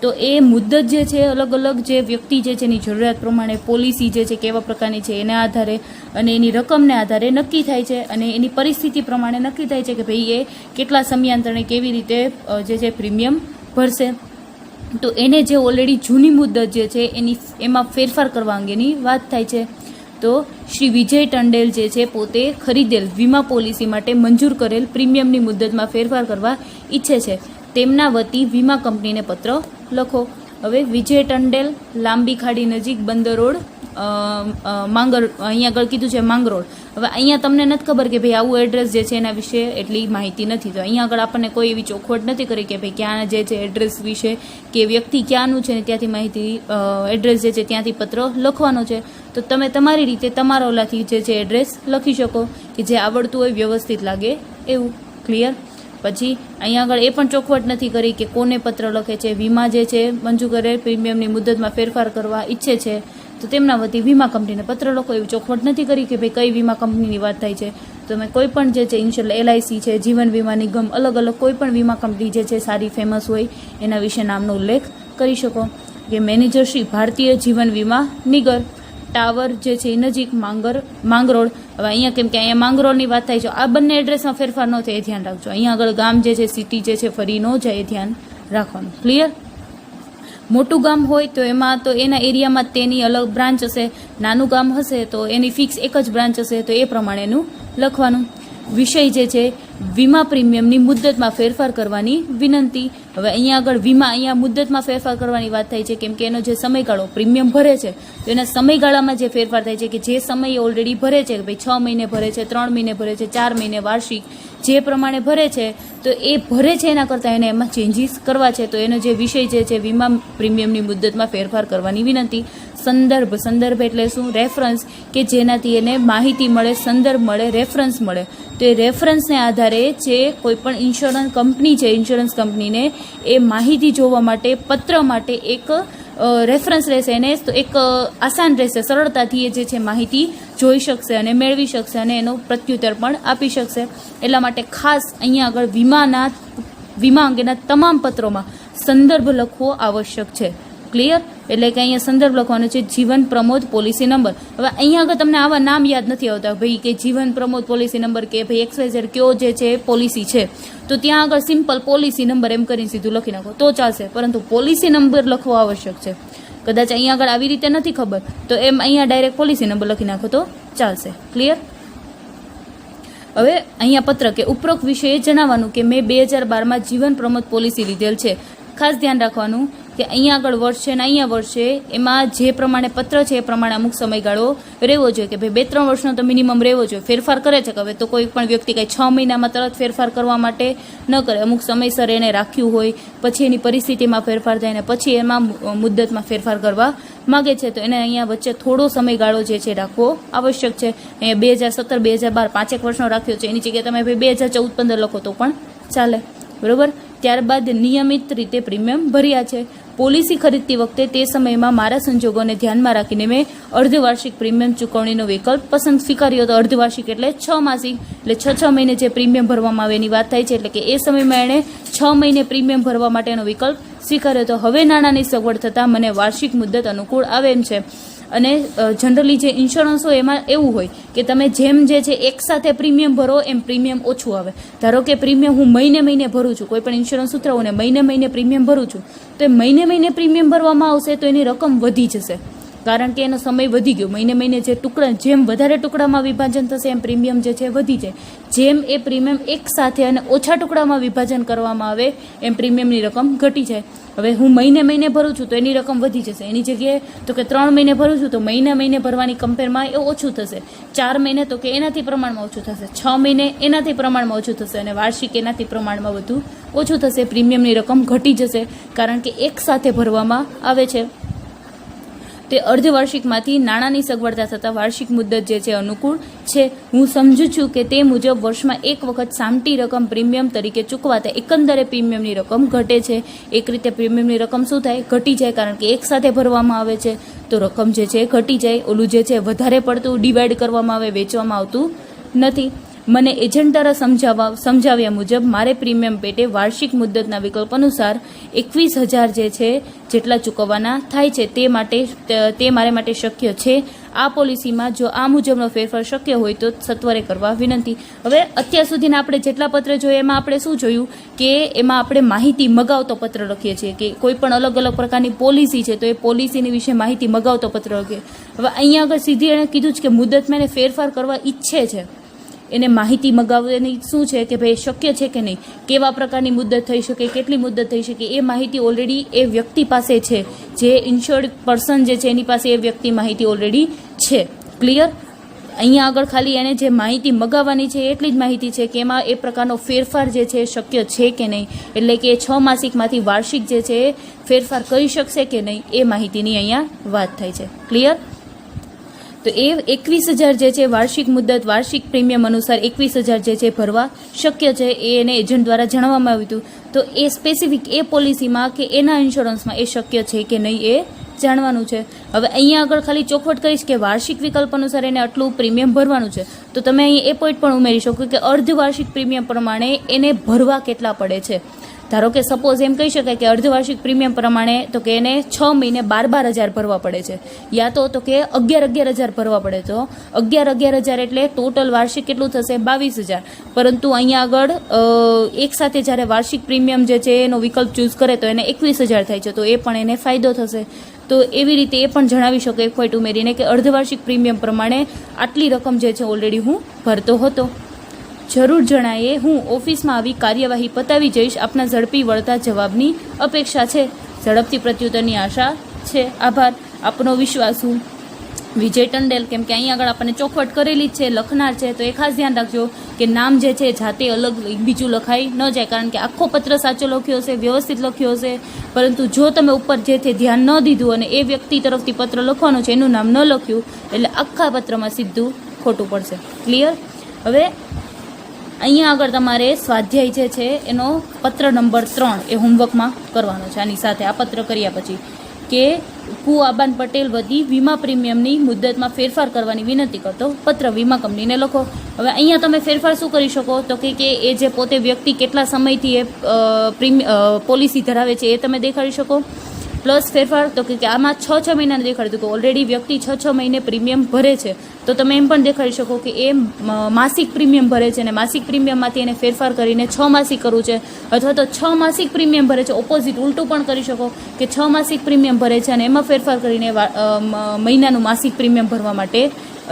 તો એ મુદ્દત જે છે અલગ અલગ જે વ્યક્તિ જે છે એની જરૂરિયાત પ્રમાણે પોલિસી જે છે કેવા પ્રકારની છે એના આધારે અને એની રકમને આધારે નક્કી થાય છે અને એની પરિસ્થિતિ પ્રમાણે નક્કી થાય છે કે ભાઈ એ કેટલા સમયાંતરે કેવી રીતે જે છે પ્રીમિયમ ભરશે. તો એને જે ઓલરેડી જૂની મુદ્દત જે છે એમાં ફેરફાર કરવા અંગેની વાત થાય છે. તો શ્રી વિજય ટંડેલ જે છે પોતે ખરીદેલ વીમા પોલિસી માટે મંજૂર કરેલ પ્રીમિયમની મુદ્દતમાં ફેરફાર કરવા ઈચ્છે છે. તેમના વતી વીમા કંપનીને પત્ર લખો. હવે વિજય ટંડેલ, લાંબી ખાડી નજીક, બંદર રોડ, અહીંયા આગળ કીધું છે માંગરોળ. હવે અહીંયા તમને નથી ખબર કે ભાઈ આવું એડ્રેસ જે છે એના વિશે એટલી માહિતી નથી, તો અહીંયા આગળ આપણને કોઈ એવી ચોખવટ નથી કરી કે ભાઈ ક્યાં જે છે એડ્રેસ વિશે કે વ્યક્તિ ક્યાંનું છે ને ત્યાંથી માહિતી એડ્રેસ જે છે ત્યાંથી પત્ર લખવાનો છે. તો તમે તમારી રીતે તમારા ઓલાથી જે છે એડ્રેસ લખી શકો કે જે આવડતું હોય, વ્યવસ્થિત લાગે એવું. ક્લિયર? પછી અહીંયા આગળ એ પણ ચોખવટ નથી કરી કે કોને પત્ર લખે છે. વીમા જે છે મંજૂર કરેલ પ્રીમિયમની મુદ્દતમાં ફેરફાર કરવા ઈચ્છે છે તો તેમના વતી વીમા કંપનીને પત્ર લખો. એવી ચોખવટ નથી કરી કે ભાઈ કઈ વીમા કંપનીની વાત થાય છે. તમે કોઈ પણ જે છે ઇન્સ્યોરન્સ, LIC છે, જીવન વીમા નિગમ, અલગ અલગ કોઈ પણ વીમા કંપની જે છે સારી ફેમસ હોય એના વિશે નામનો ઉલ્લેખ કરી શકો. કે મેનેજર શ્રી ભારતીય જીવન વીમા નિગમ, ટાવર જે છે એ નજીક, માંગરોળ. હવે અહીંયા કેમ કે અહીંયા માંગરોળની વાત થાય છે, આ બંને એડ્રેસમાં ફેરફાર ન થાય એ ધ્યાન રાખજો. અહીંયા આગળ ગામ જે છે, સિટી જે છે ફરી ન જાય એ ધ્યાન રાખવાનું. ક્લિયર? મોટું ગામ હોય તો એમાં તો એના એરિયામાં તેની અલગ બ્રાન્ચ હશે, નાનું ગામ હશે તો એની ફિક્સ એક જ બ્રાન્ચ હશે, તો એ પ્રમાણેનું લખવાનું. વિષય જે છે વીમા પ્રીમિયમની મુદ્દતમાં ફેરફાર કરવાની વિનંતી. હવે અહીંયા આગળ વીમા, અહીંયા મુદ્દતમાં ફેરફાર કરવાની વાત થાય છે કેમ કે એનો જે સમયગાળો પ્રીમિયમ ભરે છે તો એના સમયગાળામાં જે ફેરફાર થાય છે કે જે સમયે ઓલરેડી ભરે છે, ભાઈ 6 મહિને ભરે છે, 3 મહિને ભરે છે, 4 મહિને, વાર્ષિક જે પ્રમાણે ભરે છે તો એ ભરે છે એના કરતાં એને એમાં ચેન્જીસ કરવા છે. તો એનો જે વિષય જે છે વીમા પ્રીમિયમની મુદ્દતમાં ફેરફાર કરવાની વિનંતી. સંદર્ભ એટલે શું? રેફરન્સ, કે જેનાથી એને માહિતી મળે, સંદર્ભ મળે, રેફરન્સ મળે. તો એ રેફરન્સને આધારે જે કોઈ પણ ઇન્સ્યોરન્સ કંપની છે, ઇન્સ્યોરન્સ કંપનીને એ માહિતી જોવા માટે, પત્ર માટે એક રેફરન્સ રહેશે એને, તો એક આસાન રહેશે, સરળતાથી એ જે છે માહિતી જોઈ શકશે અને મેળવી શકશે અને એનો પ્રત્યુત્તર પણ આપી શકશે. એટલા માટે ખાસ અહીંયા આગળ વીમા અંગેના તમામ પત્રોમાં સંદર્ભ લખવો આવશ્યક છે. ક્લિયર? એટલે કે અહીંયા સંદર્ભ લખવાનો છે જીવન પ્રમોદ પોલિસી નંબર. હવે અહીંયા આગળ તમને આવા નામ યાદ નથી આવતા ભાઈ કે જીવન પ્રમોદ પોલિસી નંબર કે ભાઈ XYZ કયો જે છે પોલિસી છે, તો ત્યાં આગળ સિમ્પલ પોલિસી નંબર એમ કરીને સીધું લખી નાખો તો ચાલશે, પરંતુ પોલિસી નંબર લખવો આવશ્યક છે. કદાચ અહીંયા આગળ આવી રીતે નથી ખબર તો એમ અહીંયા ડાયરેક્ટ પોલિસી નંબર લખી નાખો તો ચાલશે. ક્લિયર? હવે અહીંયા પત્ર કે ઉપરોક્ત વિષયે જણાવવાનું કે મેં 2012માં જીવન પ્રમોદ પોલિસી લીધેલ છે. ખાસ ધ્યાન રાખવાનું કે અહીંયા આગળ વર્ષ છે ને અહીંયા વર્ષ છે, એમાં જે પ્રમાણે પત્ર છે એ પ્રમાણે અમુક સમયગાળો રહેવો જોઈએ કે ભાઈ 2-3 વર્ષનો તો મિનિમમ રહેવો જોઈએ. ફેરફાર કરે છે કે હવે તો કોઈ પણ વ્યક્તિ કંઈ 6 મહિનામાં તરત ફેરફાર કરવા માટે ન કરે, અમુક સમયસર એને રાખ્યું હોય, પછી એની પરિસ્થિતિમાં ફેરફાર થાય ને પછી એમાં મુદ્દતમાં ફેરફાર કરવા માગે છે તો એને અહીંયા વચ્ચે થોડો સમયગાળો જે છે રાખવો આવશ્યક છે. અહીંયા 2017, 2012 5 વર્ષનો રાખ્યો છે, એની જગ્યાએ તમે ભાઈ 2014-15 લખો તો પણ ચાલે. બરોબર? ત્યારબાદ નિયમિત રીતે પ્રીમિયમ ભર્યા છે. પોલિસી ખરીદતી વખતે તે સમયમાં મારા સંજોગોને ધ્યાનમાં રાખીને મેં અર્ધવાર્ષિક પ્રીમિયમ ચૂકવણીનો વિકલ્પ પસંદ સ્વીકાર્યો હતો. અર્ધવાર્ષિક એટલે 6 માસિક, એટલે 6 મહિને જે પ્રીમિયમ ભરવામાં આવે એની વાત થાય છે. એટલે કે એ સમયમાં એણે 6 મહિને પ્રીમિયમ ભરવા માટેનો વિકલ્પ સ્વીકાર્યો હતો. હવે નાણાંની સગવડ થતાં મને વાર્ષિક મુદ્દત અનુકૂળ આવે એમ છે. અને જનરલી જે ઇન્સ્યોરન્સ હોય એમાં એવું હોય કે તમે જેમ જે છે એક સાથે પ્રીમિયમ ભરો એમ પ્રીમિયમ ઓછું આવે. ધારો કે પ્રીમિયમ હું મહિને ભરું છું, કોઈ પણ ઇન્સ્યોરન્સ ઉતરાવું ને મહિને પ્રીમિયમ ભરું છું, તો એ મહિને પ્રીમિયમ ભરવામાં આવશે તો એની રકમ વધી જશે, કારણ કે એનો સમય વધી ગયો. મહિને જે ટુકડા, જેમ વધારે ટુકડામાં વિભાજન થશે એમ પ્રીમિયમ જે છે વધી જાય. જેમ એ પ્રીમિયમ એક સાથે અને ઓછા ટુકડામાં વિભાજન કરવામાં આવે એમ પ્રીમિયમની રકમ ઘટી જાય. હવે હું મહિને ભરું છું તો એની રકમ વધી જશે, એની જગ્યાએ તો કે 3 મહિને ભરું છું તો મહિને ભરવાની કમ્પેરમાં એ ઓછું થશે. 4 મહિને તો કે એનાથી પ્રમાણમાં ઓછું થશે, 6 મહિને એનાથી પ્રમાણમાં ઓછું થશે અને વાર્ષિક એનાથી પ્રમાણમાં વધુ ઓછું થશે. પ્રીમિયમની રકમ ઘટી જશે કારણ કે એક સાથે ભરવામાં આવે છે. તે અર્ધવાર્ષિકમાંથી નાણાંની સગવડતા થતાં વાર્ષિક મુદ્દત જે છે અનુકૂળ છે. હું સમજું છું કે તે મુજબ વર્ષમાં એક વખત સામટી રકમ પ્રીમિયમ તરીકે ચૂકવાતા એકંદરે પ્રીમિયમની રકમ ઘટે છે. એક રીતે પ્રીમિયમની રકમ શું થાય? ઘટી જાય, કારણ કે એક સાથે ભરવામાં આવે છે તો રકમ જે છે ઘટી જાય. ઓલું જે છે વધારે પડતું ડિવાઈડ કરવામાં આવે, વેચવામાં આવતું નથી. મને એજન્ટ દ્વારા સમજાવ્યા મુજબ મારે પ્રીમિયમ પેટે વાર્ષિક મુદ્દતના વિકલ્પ અનુસાર 21,000 જે છે જેટલા ચૂકવવાના થાય છે તે મારે માટે શક્ય છે. આ પોલિસીમાં જો આ મુજબનો ફેરફાર શક્ય હોય તો સત્વરે કરવા વિનંતી. હવે અત્યાર સુધીના આપણે જેટલા પત્ર જોયા એમાં આપણે શું જોયું કે એમાં આપણે માહિતી મગાવતો પત્ર લખીએ છીએ કે કોઈ પણ અલગ અલગ પ્રકારની પોલિસી છે તો એ પોલિસીની વિશે માહિતી મગાવતો પત્ર લખીએ. હવે અહીંયા આગળ સીધી એણે કીધું છે કે મુદતમાં એને ફેરફાર કરવા ઈચ્છે છે, એને માહિતી મગાવવાની શું છે કે ભાઈ શક્ય છે કે નહીં, કેવા પ્રકારની મુદ્દત થઈ શકે, કેટલી મુદ્દત થઈ શકે, એ માહિતી ઓલરેડી એ વ્યક્તિ પાસે છે, જે ઇન્શ્યોર્ડ પર્સન જે છે એની પાસે એ વ્યક્તિ માહિતી ઓલરેડી છે. ક્લિયર? અહીંયા આગળ ખાલી એને જે માહિતી મગાવવાની છે એટલી જ માહિતી છે કે એમાં એ પ્રકારનો ફેરફાર જે છે શક્ય છે કે નહીં, એટલે કે 6 માસિકમાંથી વાર્ષિક જે છે એ ફેરફાર કરી શકશે કે નહીં એ માહિતીની અહીંયા વાત થાય છે. ક્લિયર? તો એ 21,000 જે છે વાર્ષિક મુદ્દત વાર્ષિક પ્રીમિયમ અનુસાર 21,000 જે છે ભરવા શક્ય છે એ એને એજન્ટ દ્વારા જણાવવામાં આવ્યું હતું. તો એ સ્પેસિફિક એ પોલિસીમાં કે એના ઇન્સ્યોરન્સમાં એ શક્ય છે કે નહીં એ જાણવાનું છે. હવે અહીંયા આગળ ખાલી ચોખવટ કરીશ કે વાર્ષિક વિકલ્પ અનુસાર એને આટલું પ્રીમિયમ ભરવાનું છે, તો તમે અહીં એ પોઈન્ટ પણ ઉમેરી શકો કે અર્ધવાર્ષિક પ્રીમિયમ પ્રમાણે એને ભરવા કેટલા પડે છે. ધારો કે સપોઝ એમ કહી શકાય કે અર્ધવાર્ષિક પ્રીમિયમ પ્રમાણે તો કે એને 6 મહિને 12,000 ભરવા પડે છે, યા તો કે 11,000 ભરવા પડે. તો 11,000 એટલે ટોટલ વાર્ષિક કેટલું થશે? 22,000. પરંતુ અહીંયા આગળ એક સાથે જ્યારે વાર્ષિક પ્રીમિયમ જે છે એનો વિકલ્પ ચૂઝ કરે તો એને 21,000 થાય છે, તો એ પણ એને ફાયદો થશે. તો એવી રીતે એ પણ જણાવી શકો એક પોઈન્ટ ઉમેરીને કે અર્ધવાર્ષિક પ્રીમિયમ પ્રમાણે આટલી રકમ જે છે ઓલરેડી હું ભરતો હતો. જરૂર જણાયે, હું ઓફિસમાં આવી કાર્યવાહી પતાવી જઈશ. આપના ઝડપી વળતા જવાબની અપેક્ષા છે. ઝડપથી પ્રત્યુત્તરની આશા છે. આભાર. આપનો વિશ્વાસુ વિજય ટંડેલ. કેમ કે અહીં આગળ આપણને ચોખવટ કરેલી જ છે, લખનાર છે, તો એ ખાસ ધ્યાન રાખજો કે નામ જે છે જાતે અલગ બીજું લખાઈ ન જાય, કારણ કે આખો પત્ર સાચો લખ્યો હશે, વ્યવસ્થિત લખ્યો હશે, પરંતુ જો તમે ઉપર જે તે ધ્યાન ન દીધું અને એ વ્યક્તિ તરફથી પત્ર લખવાનો છે એનું નામ ન લખ્યું એટલે આખા પત્રમાં સીધું ખોટું પડશે. ક્લિયર? હવે અહીંયા આગળ તમારે સ્વાધ્યાય જે છે એનો પત્ર નંબર 3 એ હોમવર્કમાં કરવાનો છે. આની સાથે આ પત્ર કર્યા પછી કે કુ આબાન પટેલ વતી વીમા પ્રીમિયમની મુદ્દતમાં ફેરફાર કરવાની વિનંતી કરતો પત્ર વીમા કંપનીને લખો. હવે અહીંયા તમે ફેરફાર શું કરી શકો તો કે એ જે પોતે વ્યક્તિ કેટલા સમયથી એ પોલિસી ધરાવે છે એ તમે દેખાડી શકો. પ્લસ ફેરફાર તો કે આમાં 6 મહિનાને દેખાડ્યું કે ઓલરેડી વ્યક્તિ 6 મહિને પ્રીમિયમ ભરે છે, તો તમે એમ પણ દેખાડી શકો કે એ માસિક પ્રીમિયમ ભરે છે અને માસિક પ્રીમિયમમાંથી એને ફેરફાર કરીને 6 માસિક કરવું છે, અથવા તો 6 માસિક પ્રીમિયમ ભરે છે, ઓપોઝિટ ઉલટું પણ કરી શકો કે 6 માસિક પ્રીમિયમ ભરે છે અને એમાં ફેરફાર કરીને મહિનાનું માસિક પ્રીમિયમ ભરવા માટે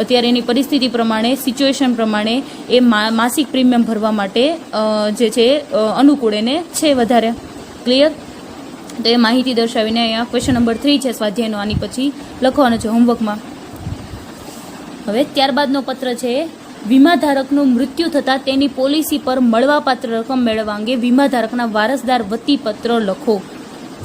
અત્યારે એની પરિસ્થિતિ પ્રમાણે, સિચ્યુએશન પ્રમાણે એ માસિક પ્રીમિયમ ભરવા માટે જે છે અનુકૂળ એને છે વધારે. ક્લિયર? તો એ માહિતી દર્શાવીને અહીંયા ક્વેશ્ચન નંબર 3 છે સ્વાધ્યાયનો, આની પછી લખવાનો છે હોમવર્કમાં. હવે ત્યારબાદનો પત્ર છે વીમાધારકનું મૃત્યુ થતાં તેની પોલિસી પર મળવાપાત્ર રકમ મેળવવા અંગે વીમાધારકના વારસદાર વતી પત્ર લખો.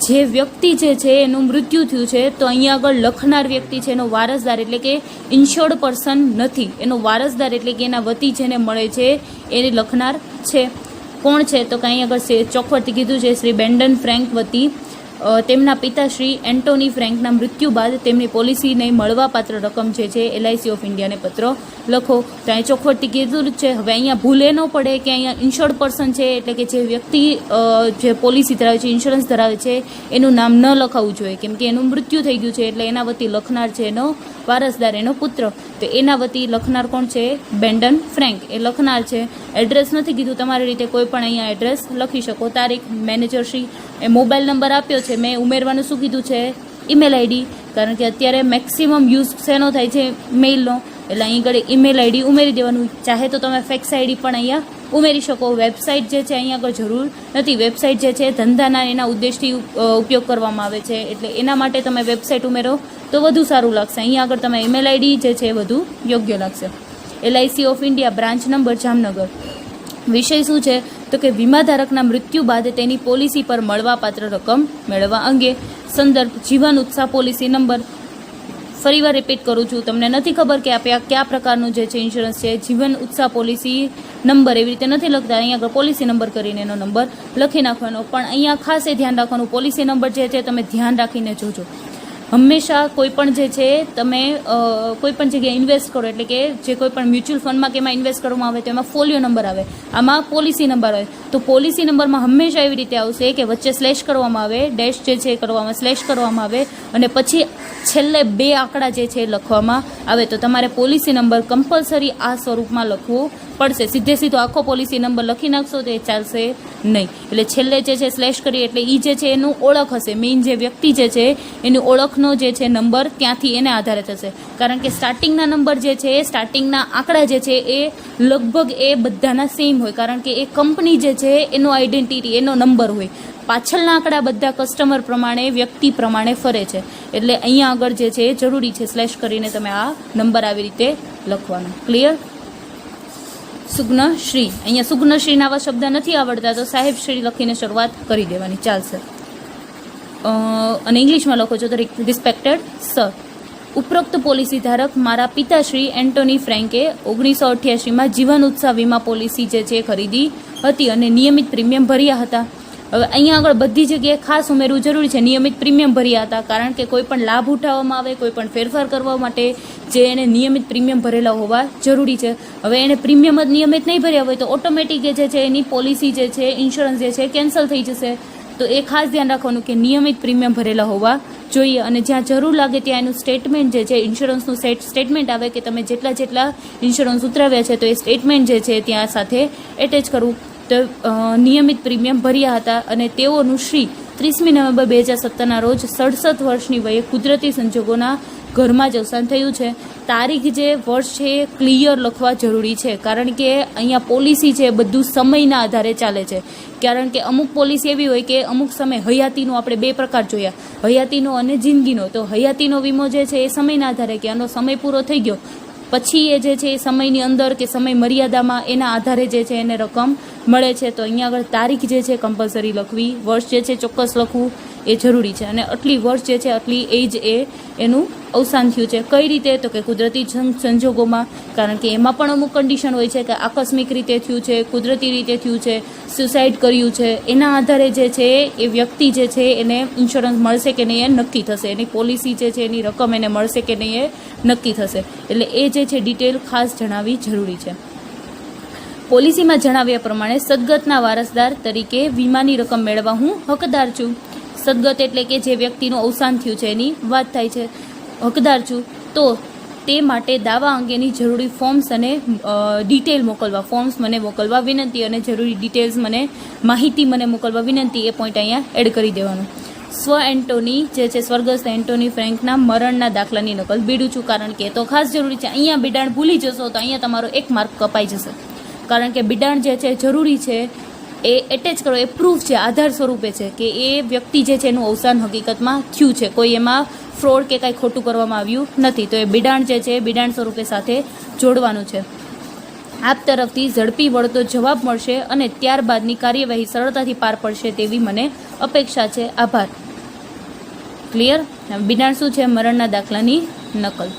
જે વ્યક્તિ જે છે એનું મૃત્યુ થયું છે તો અહીંયા આગળ લખનાર વ્યક્તિ છે એનો વારસદાર એટલે કે ઇન્શ્યોર્ડ પર્સન નથી, એનો વારસદાર એટલે કે એના વતી જેને મળે છે એ લખનાર છે. કોણ છે તો કંઈ આગળ ચોખવટથી કીધું છે શ્રી બેન્ડન ફ્રેન્ક વતી તેમના પિતા શ્રી એન્ટોની ફ્રેન્કના મૃત્યુ બાદ તેમની પોલિસીને મળવાપાત્ર રકમ જે છે LIC ઓફ ઇન્ડિયાને પત્ર લખો. તો અહીં ચોખવટથી કીધું જ છે. હવે અહીંયા ભૂલે ન પડે કે અહીંયા ઇન્શ્યોર્ડ પર્સન છે એટલે કે જે વ્યક્તિ જે પોલિસી ધરાવે છે, ઇન્સ્યોરન્સ ધરાવે છે એનું નામ ન લખાવવું જોઈએ, કેમ કે એનું મૃત્યુ થઈ ગયું છે એટલે એના વતી લખનાર છે એનો વારસદાર, એનો પુત્ર. તો એના વતી લખનાર કોણ છે? બેન્ડન ફ્રેન્ક એ લખનાર છે. એડ્રેસ નથી કીધું, તમારી રીતે કોઈ પણ અહીંયા એડ્રેસ લખી શકો. તારીખ મેનેજરશ્રી, એ મોબાઈલ નંબર આપ્યો છે, મેં ઉમેરવાનું શું કીધું છે? ઈમેલ આઈડી, કારણ કે અત્યારે મેક્સિમમ યુઝ શેનો થાય છે? મેઇલનો, એટલે અહીં આગળ ઈમેલ આઈડી ઉમેરી દેવાનું. ચાહે તો તમે ફેક્સ આઈડી પણ અહીંયા ઉમેરી શકો. વેબસાઇટ જે છે અહીંયા આગળ જરૂર નથી. વેબસાઇટ જે છે ધંધાના એના ઉદ્દેશથી ઉપયોગ કરવામાં આવે છે, એટલે એના માટે તમે વેબસાઇટ ઉમેરો તો વધુ સારું લાગશે. અહીંયા આગળ તમે ઈમેલ આઈડી જે છે એ વધુ યોગ્ય લાગશે. LIC of India, branch number Jamnagar. વિષય શું છે તો કે વીમાધારકના મૃત્યુ બાદ તેની પોલિસી પર મળવાપાત્ર રકમ મેળવવા અંગે. સંદર્ભ જીવન ઉત્સાહ પોલિસી નંબર. ફરીવાર રિપીટ કરું છું, તમને નથી ખબર કે આ કયા પ્રકારનું જે છે ઇન્સ્યોરન્સ છે. જીવન ઉત્સાહ પોલિસી નંબર એવી રીતે નથી લખતા, અહીંયા આગળ પોલિસી નંબર કરીને એનો નંબર લખી નાખવાનો. પણ અહીંયા ખાસ એ ધ્યાન રાખવાનું, પોલિસી નંબર જે છે તમે ધ્યાન રાખીને જોજો. હંમેશા કોઈ પણ જે છે તમે કોઈ પણ જગ્યાએ ઇન્વેસ્ટ કરો, એટલે કે જે કોઈ પણ મ્યુચ્યુઅલ ફંડમાં કે એમાં ઇન્વેસ્ટ કરવામાં આવે તો એમાં ફોલિયો નંબર આવે, આમાં પોલિસી નંબર આવે. તો પોલિસી નંબરમાં હંમેશા એવી રીતે આવશે કે વચ્ચે સ્લેશ કરવામાં આવે, ડેશ જે છે કરવામાં સ્લેશ કરવામાં આવે અને પછી છેલ્લે 2 આંકડા જે છે લખવામાં આવે. તો તમારે પોલિસી નંબર કમ્પલસરી આ સ્વરૂપમાં લખવું પડશે. સીધો આખો પોલિસી નંબર લખી નાખશો તો એ ચાલશે નહીં. એટલે છેલ્લે જે છે સ્લેશ કરી એટલે એ જે છે એનું ઓળખ હશે, મેઇન જે વ્યક્તિ જે છે એની ઓળખનો જે છે નંબર ત્યાંથી એને આધારે થશે. કારણ કે સ્ટાર્ટિંગના નંબર જે છે, સ્ટાર્ટિંગના આંકડા જે છે એ લગભગ એ બધાના સેમ હોય, કારણ કે એ કંપની જે છે એનો આઈડેન્ટિટી, એનો નંબર હોય. પાછળના આંકડા બધા કસ્ટમર પ્રમાણે, વ્યક્તિ પ્રમાણે ફરે છે. એટલે અહીંયા આગળ જે છે એ જરૂરી છે સ્લેશ કરીને તમે આ નંબર આવી રીતે લખવાનો. ક્લિયર? સુગ્નશ્રી, અહીંયા સુગ્નશ્રીના આવા શબ્દ નથી આવડતા તો સાહેબ શ્રી લખીને શરૂઆત કરી દેવાની, ચાલશે. અને ઇંગ્લિશમાં લખો છો તો રિસ્પેક્ટેડ સર, ઉપરોક્ત પોલિસી ધારક મારા પિતાશ્રી એન્ટોની ફ્રેન્કે 1988માં જીવન ઉત્સાહ વીમા પોલિસી જે છે ખરીદી હતી અને નિયમિત પ્રીમિયમ ભર્યા હતા. હવે અહીંયા આગળ બધી જગ્યાએ ખાસ ઉમેરવું જરૂરી છે, નિયમિત પ્રીમિયમ ભર્યા હતા, કારણ કે કોઈ પણ લાભ ઉઠાવવામાં આવે, કોઈ પણ ફેરફાર કરવા માટે જે એને નિયમિત પ્રીમિયમ ભરેલા હોવા જરૂરી છે. હવે એને પ્રીમિયમ જ નિયમિત નહીં ભર્યા હોય તો ઓટોમેટિક જે છે એની પોલિસી જે છે, ઇન્સ્યોરન્સ જે છે કેન્સલ થઈ જશે. તો એ ખાસ ધ્યાન રાખવાનું કે નિયમિત પ્રીમિયમ ભરેલા હોવા જોઈએ. અને જ્યાં જરૂર લાગે ત્યાં એનું સ્ટેટમેન્ટ જે છે, ઇન્સ્યોરન્સનું સ્ટેટમેન્ટ આવે કે તમે જેટલા ઇન્સ્યોરન્સ ઉતરાવ્યા છે તો એ સ્ટેટમેન્ટ જે છે ત્યાં સાથે એટેચ કરવું. તો નિયમિત પ્રીમિયમ ભર્યા હતા અને તેઓનું શ્રી 30મી નવેમ્બર 2017ના રોજ 67 વર્ષની વયે કુદરતી સંજોગોના ઘરમાં જ અવસાન થયું છે. તારીખ જે વર્ષ છે એ ક્લિયર લખવા જરૂરી છે, કારણ કે અહીંયા પોલિસી છે બધું સમયના આધારે ચાલે છે. કારણ કે અમુક પોલિસી એવી હોય કે અમુક સમય હયાતીનો આપણે 2 પ્રકાર જોયા, હયાતીનો અને જિંદગીનો. તો હયાતીનો વીમો જે છે એ સમયના આધારે કે આનો સમય પૂરો થઈ ગયો પછી એ જે છે એ સમયની અંદર કે સમય મર્યાદામાં એના આધારે જે છે એને રકમ મળે છે. તો અહીંયા આગળ તારીખ જે છે કમ્પલસરી લખવી, વર્ષ જે છે ચોક્કસ લખવું એ જરૂરી છે. અને આટલી વર્ષ જે છે આટલી એજ એ એનું અવસાન થયું છે. કઈ રીતે? તો કે કુદરતી સંજોગોમાં, કારણ કે એમાં પણ અમુક કન્ડિશન હોય છે કે આકસ્મિક રીતે થયું છે, કુદરતી રીતે થયું છે, સુસાઇડ કર્યું છે. એના આધારે જે છે એ વ્યક્તિ જે છે એને ઇન્સ્યોરન્સ મળશે કે નહીં એ નક્કી થશે, એની પોલિસી જે છે એની રકમ એને મળશે કે નહીં એ નક્કી થશે. એટલે એ જે છે ડિટેલ ખાસ જણાવવી જરૂરી છે. પોલિસીમાં જણાવ્યા પ્રમાણે સદગતના વારસદાર તરીકે વીમાની રકમ મેળવવા હું હકદાર છું. સદગત એટલે કે જે વ્યક્તિનું અવસાન થયું છે એની વાત થાય છે. હકદાર છું તો તે માટે દાવા અંગેની જરૂરી ફોર્મ્સ અને ડિટેલ મોકલવા, ફોર્મ્સ મને મોકલવા વિનંતી અને જરૂરી ડિટેલ્સ મને, માહિતી મને મોકલવા વિનંતી. એ પોઈન્ટ અહીંયા એડ કરી દેવાનું. એન્ટોની જે છે સ્વર્ગસ્થ એન્ટોની ફ્રેન્કના મરણના દાખલાની નકલ બીડું છું, કારણ કે તો ખાસ જરૂરી છે. અહીંયા બિડાણ ભૂલી જશો તો અહીંયા તમારો 1 માર્ક કપાઈ જશે, કારણ કે બિડાણ જે છે જરૂરી છે એ એટેચ કરો, એ પ્રૂફ છે, આધાર સ્વરૂપે છે કે એ વ્યક્તિ જે છે એનું અવસાન હકીકતમાં થયું છે, કોઈ એમાં ફ્રોડ કે કાંઈ ખોટું કરવામાં આવ્યું નથી. તો એ બિડાણ જે છે બિડાણ સ્વરૂપે સાથે જોડવાનું છે. આપ તરફથી ઝડપી વળતો જવાબ મળશે અને ત્યારબાદની કાર્યવાહી સરળતાથી પાર પડશે તેવી મને અપેક્ષા છે. આભાર. ક્લિયર? બિડાણ શું છે? મરણના દાખલાની નકલ.